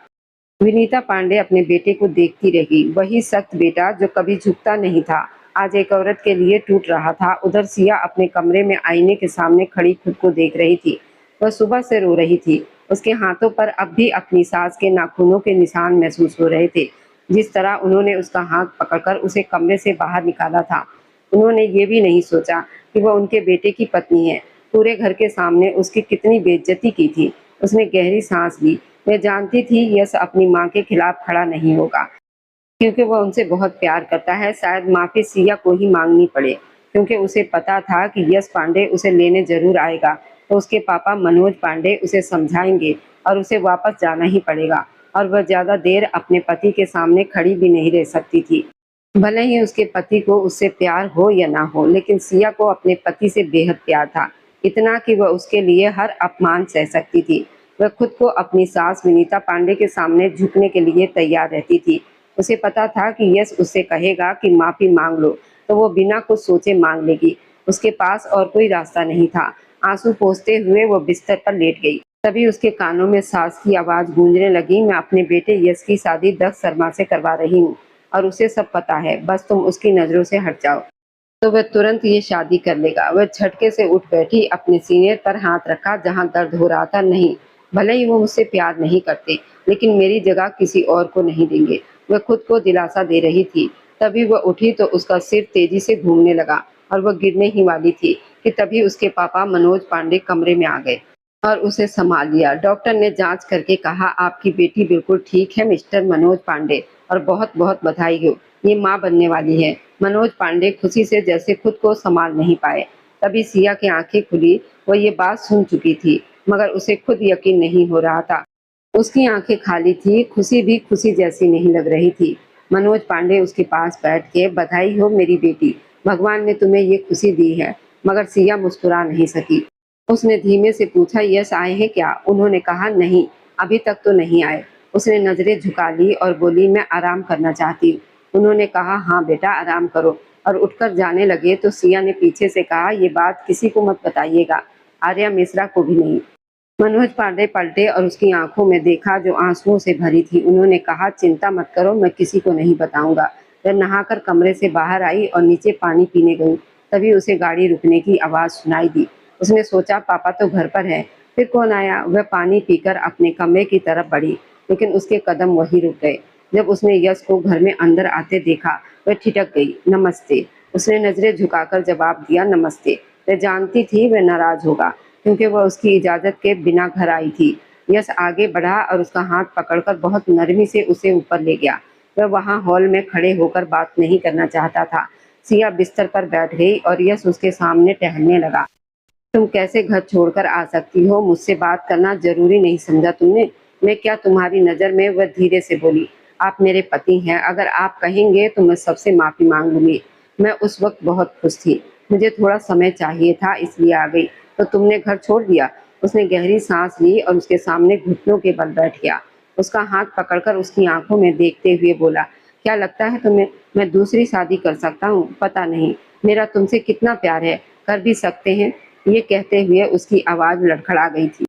विनीता पांडे अपने बेटे को देखती रही। वही सख्त बेटा जो कभी झुकता नहीं था, आज एक औरत के लिए टूट रहा था। उधर सिया अपने कमरे में आईने के सामने खड़ी खुद को देख रही थी। वह सुबह से रो रही थी। उसके हाथों पर अब भी अपनी सास के नाखूनों के निशान महसूस हो रहे थे, जिस तरह उन्होंने उसका हाथ पकड़कर उसे कमरे से बाहर निकाला था। उन्होंने ये भी नहीं सोचा कि वह उनके बेटे की पत्नी है। पूरे घर के सामने उसकी कितनी बेइज्जती की थी। उसने गहरी सांस ली। वह जानती थी यश अपनी माँ के खिलाफ खड़ा नहीं होगा, क्योंकि वह उनसे बहुत प्यार करता है। शायद माफी सिया को ही मांगनी पड़े, क्योंकि उसे पता था कि यश पांडे उसे लेने जरूर आएगा तो उसके पापा मनोज पांडे उसे समझाएंगे और उसे वापस जाना ही पड़ेगा। और वह ज्यादा देर अपने पति के सामने खड़ी भी नहीं रह सकती थी। भले ही उसके पति को उससे प्यार हो या ना हो, लेकिन सिया को अपने पति से बेहद प्यार था। इतना कि वह उसके लिए हर अपमान सह सकती थी। वह खुद को अपनी सास विनीता पांडे के सामने झुकने के लिए तैयार रहती थी। उसे पता था कि यश उससे कहेगा कि माफी मांग लो, तो वो बिना कुछ सोचे मांग लेगी। उसके पास और कोई रास्ता नहीं था। आंसू पोंछते हुए वो बिस्तर पर लेट गई। तभी उसके कानों में सास की आवाज गूंजने लगी, मैं अपने बेटे यश की शादी दक्ष शर्मा से करवा रही हूँ और उसे सब पता है, बस तुम उसकी नजरों से हट जाओ तो वह तुरंत ये शादी कर लेगा। वह झटके से उठ बैठी, अपने सीने पर हाथ रखा जहां दर्द हो रहा था। नहीं, भले ही वो मुझसे प्यार नहीं करते, लेकिन मेरी जगह किसी और को नहीं देंगे। वह खुद को दिलासा दे रही थी। तभी वह उठी तो उसका सिर तेजी से घूमने लगा और वह गिरने ही वाली थी कि तभी उसके पापा मनोज पांडे कमरे में आ गए और उसे संभाल लिया। डॉक्टर ने जांच करके कहा, आपकी बेटी बिल्कुल ठीक है मिस्टर मनोज पांडे, और बहुत बहुत बधाई हो, ये माँ बनने वाली है। मनोज पांडे खुशी से जैसे खुद को संभाल नहीं पाए। तभी सिया की आंखें खुली। वो ये बात सुन चुकी थी, मगर उसे खुद यकीन नहीं हो रहा था। उसकी आंखें खाली थी, खुशी भी खुशी जैसी नहीं लग रही थी। मनोज पांडे उसके पास बैठ के, बधाई हो मेरी बेटी, भगवान ने तुम्हें ये खुशी दी है। मगर सिया मुस्कुरा नहीं सकी। उसने धीमे से पूछा, यश आए हैं क्या? उन्होंने कहा, नहीं, अभी तक तो नहीं आए। उसने नजरें झुका ली और बोली, मैं आराम करना चाहती हूँ। उन्होंने कहा, हाँ बेटा आराम करो, और उठकर जाने लगे तो सिया ने पीछे से कहा, ये बात किसी को मत बताइएगा, आर्या मिश्रा को भी नहीं। मनोज पांडे पलटे और उसकी आंखों में देखा जो आंसुओं से भरी थी। उन्होंने कहा, चिंता मत करो, मैं किसी को नहीं बताऊंगा। वह नहाकर कमरे से बाहर आई और नीचे पानी पीने गई। तभी उसे गाड़ी रुकने की आवाज सुनाई दी। उसने सोचा, पापा तो घर पर है, फिर कौन आया? वह पानी पीकर अपने कमरे की तरफ बढ़ी, लेकिन उसके कदम वहीं रुक गए। जब उसने यश को घर में अंदर आते देखा, वह ठिठक गई। नमस्ते, उसने नजरें झुकाकर जवाब दिया, नमस्ते। वह जानती थी वह नाराज होगा, क्योंकि वह उसकी इजाजत के बिना घर आई थी। यश आगे बढ़ा और उसका हाथ पकड़कर बहुत नरमी से उसे ऊपर ले गया। वह वहां हॉल में खड़े होकर बात नहीं करना चाहता था। सिया बिस्तर पर बैठ गई और यश उसके सामने टहलने लगा। तुम कैसे घर छोड़कर आ सकती हो? मुझसे बात करना जरूरी नहीं समझा तुमने? मैं क्या तुम्हारी नजर में? वह धीरे से बोली, आप मेरे पति हैं, अगर आप कहेंगे तो मैं सबसे माफी मांग लूंगी। मैं उस वक्त बहुत खुश थी, मुझे थोड़ा समय चाहिए था, इसलिए आ गई। तो तुमने घर छोड़ दिया? उसने गहरी सांस ली और उसके सामने घुटनों के बल बैठ गया। उसका हाथ पकड़कर उसकी आंखों में देखते हुए बोला, क्या लगता है तुम्हें मैं दूसरी शादी कर सकता हूँ? पता नहीं मेरा तुमसे कितना प्यार है, कर भी सकते हैं। ये कहते हुए उसकी आवाज लड़खड़ा गई थी।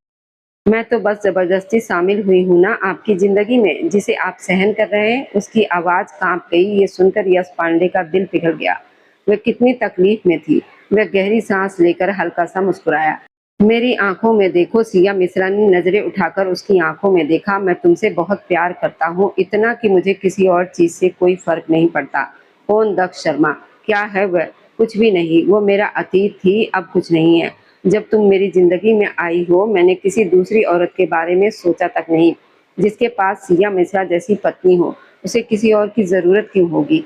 मैं तो बस जबरदस्ती शामिल हुई हूं ना आपकी जिंदगी में, जिसे आप सहन कर रहे हैं। उसकी आवाज कांप गई। ये सुनकर यश पांडे का दिल पिघल गया। वह कितनी तकलीफ में थी। वह गहरी सांस लेकर हल्का सा मुस्कुराया। मेरी आंखों में देखो, सिया मिश्रा ने नजरें उठाकर उसकी आंखों में देखा। मैं तुमसे बहुत प्यार करता हूँ, इतना कि मुझे किसी और चीज से कोई फर्क नहीं पड़ता। कौन दक्ष शर्मा? क्या है वह? कुछ भी नहीं, वो मेरा अतीत थी, अब कुछ नहीं है। जब तुम मेरी जिंदगी में आई हो, मैंने किसी दूसरी औरत के बारे में सोचा तक नहीं। जिसके पास सिया मिश्रा जैसी पत्नी हो, उसे किसी और की जरूरत क्यों होगी?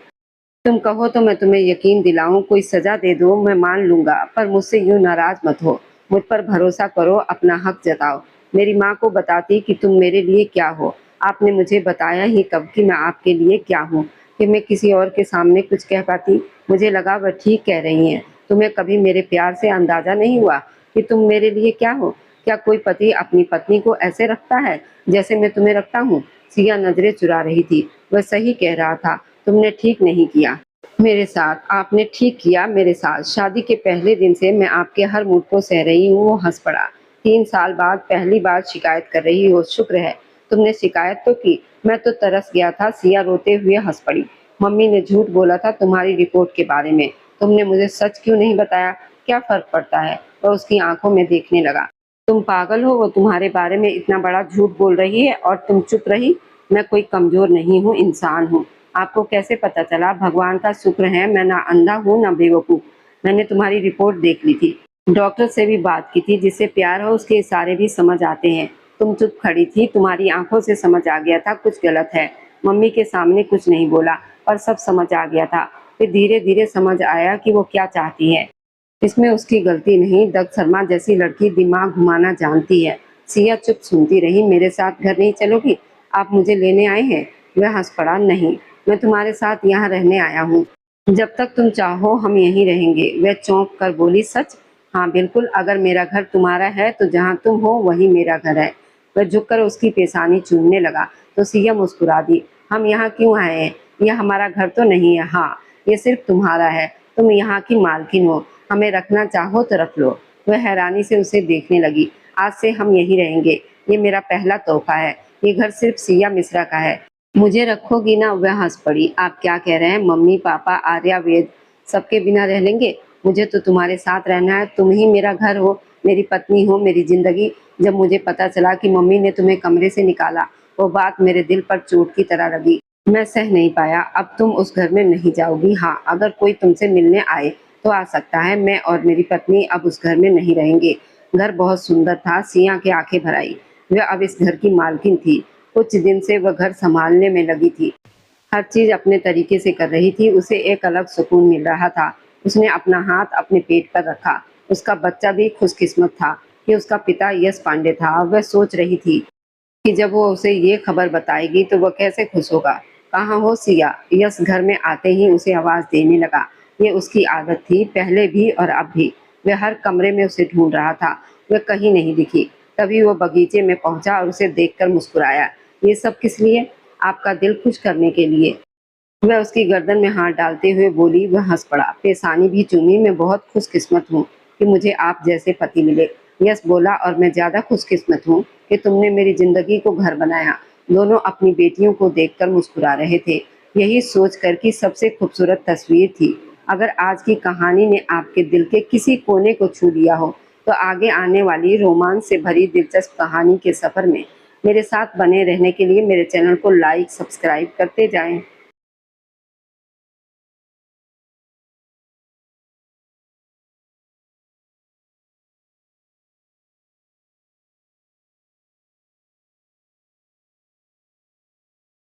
तुम कहो तो मैं तुम्हें यकीन दिलाऊं, कोई सजा दे दो मैं मान लूंगा, पर मुझसे यूं नाराज मत हो। मुझ पर भरोसा करो, अपना हक जताओ। मेरी माँ को बताती कि तुम मेरे लिए क्या हो। आपने मुझे बताया ही कब कि मैं आपके लिए क्या हूँ। कि मैं किसी और के सामने कुछ कह पाती। मुझे लगा वह ठीक कह रही हैं। तुम्हें कभी मेरे प्यार से अंदाजा नहीं हुआ कि तुम मेरे लिए क्या हो? क्या कोई पति अपनी पत्नी को ऐसे रखता है जैसे मैं तुम्हें रखता हूँ? सिया नजरें चुरा रही थी। वह सही कह रहा था। तुमने ठीक नहीं किया मेरे साथ। आपने ठीक किया मेरे साथ। शादी के पहले दिन से मैं आपके हर मूड को सह रही हूँ। वो हंस पड़ा। 3 साल बाद पहली बार शिकायत कर रही हो, शुक्र है। तुमने शिकायत तो की। मैं तो तरस गया था। सिया रोते हुए हंस पड़ी। मम्मी ने झूठ बोला था तुम्हारी रिपोर्ट के बारे में। तुमने मुझे सच क्यों नहीं बताया? क्या फर्क पड़ता है? वह उसकी आंखों में देखने लगा। तुम पागल हो? वो तुम्हारे बारे में इतना बड़ा झूठ बोल रही है और तुम चुप रही? मैं कोई कमजोर नहीं हूँ, इंसान हूँ। आपको कैसे पता चला? भगवान का शुक्र है मैं ना अंधा हूँ ना बेवकूफ। मैंने तुम्हारी रिपोर्ट देख ली थी। डॉक्टर से भी बात की थी। जिससे प्यार हो उसके इशारे भी समझ आते हैं। तुम चुप खड़ी थी। तुम्हारी आंखों से समझ आ गया था कुछ गलत है। मम्मी के सामने कुछ नहीं बोला, पर सब समझ आ गया था। फिर धीरे धीरे समझ आया कि वो क्या चाहती है। इसमें उसकी गलती नहीं। दत्त शर्मा जैसी लड़की दिमाग घुमाना जानती है। सिया चुप सुनती रही। मेरे साथ घर नहीं चलोगी? आप मुझे लेने आए हैं? वह हंस पड़ा। नहीं, मैं तुम्हारे साथ यहाँ रहने आया हूँ। जब तक तुम चाहो हम यहीं रहेंगे। वह चौंक कर बोली, सच? हाँ बिल्कुल। अगर मेरा घर तुम्हारा है तो जहाँ तुम हो वही मेरा घर है। वह झुककर उसकी पेशानी चूमने लगा तो सिया मुस्कुरा दी। हम यहाँ क्यों आए हैं? यह हमारा घर तो नहीं है। हाँ, ये सिर्फ तुम्हारा है। तुम यहाँ की मालकिन हो। हमें रखना चाहो तो रख लो। वह हैरानी से उसे देखने लगी। आज से हम यहीं रहेंगे। ये मेरा पहला तोहफा है। ये घर सिर्फ सिया मिश्रा का है। मुझे रखोगी ना? वह हंस पड़ी। आप क्या कह रहे हैं? मम्मी पापा आर्या वेद सबके बिना रह लेंगे? मुझे तो तुम्हारे साथ रहना है। तुम ही मेरा घर हो, मेरी पत्नी हो, मेरी जिंदगी। जब मुझे पता चला कि मम्मी ने तुम्हें कमरे से निकाला, वो बात मेरे दिल पर चोट की तरह लगी। मैं सह नहीं पाया। अब तुम उस घर में नहीं जाओगी। हाँ, अगर कोई तुमसे मिलने आए तो आ सकता है। मैं और मेरी पत्नी अब उस घर में नहीं रहेंगे। घर बहुत सुंदर था। सिया की आंखें भर आई। वह अब इस घर की मालकिन थी। कुछ दिन से वह घर संभालने में लगी थी। हर चीज अपने तरीके से कर रही थी। उसे एक अलग सुकून मिल रहा था। उसने अपना हाथ अपने पेट पर रखा। उसका बच्चा भी खुशकिस्मत था कि उसका पिता यश पांडे था। वह सोच रही थी कि जब वो उसे ये खबर बताएगी तो वह कैसे खुश होगा। कहाँ हो सिया? यश घर में आते ही उसे आवाज देने लगा। ये उसकी आदत थी, पहले भी और अब भी। वह हर कमरे में उसे ढूंढ रहा था। वह कहीं नहीं दिखी। तभी वो बगीचे में पहुंचा और उसे देखकर मुस्कुराया। ये सब किस लिए? आपका दिल खुश करने के लिए। वह उसकी गर्दन में हाथ डालते हुए बोली। वह हंस पड़ा। पेशानी भी चूमी। मैं बहुत खुशकिस्मत हूँ कि मुझे आप जैसे पति मिले। यश बोला, और मैं ज्यादा खुशकिस्मत हूँ कि तुमने मेरी जिंदगी को घर बनाया। दोनों अपनी बेटियों को देखकर मुस्कुरा रहे थे। यही सोचकर कि सबसे खूबसूरत तस्वीर थी। अगर आज की कहानी ने आपके दिल के किसी कोने को छू लिया हो तो आगे आने वाली रोमांच से भरी दिलचस्प कहानी के सफर में मेरे साथ बने रहने के लिए मेरे चैनल को लाइक सब्सक्राइब करते जाएं।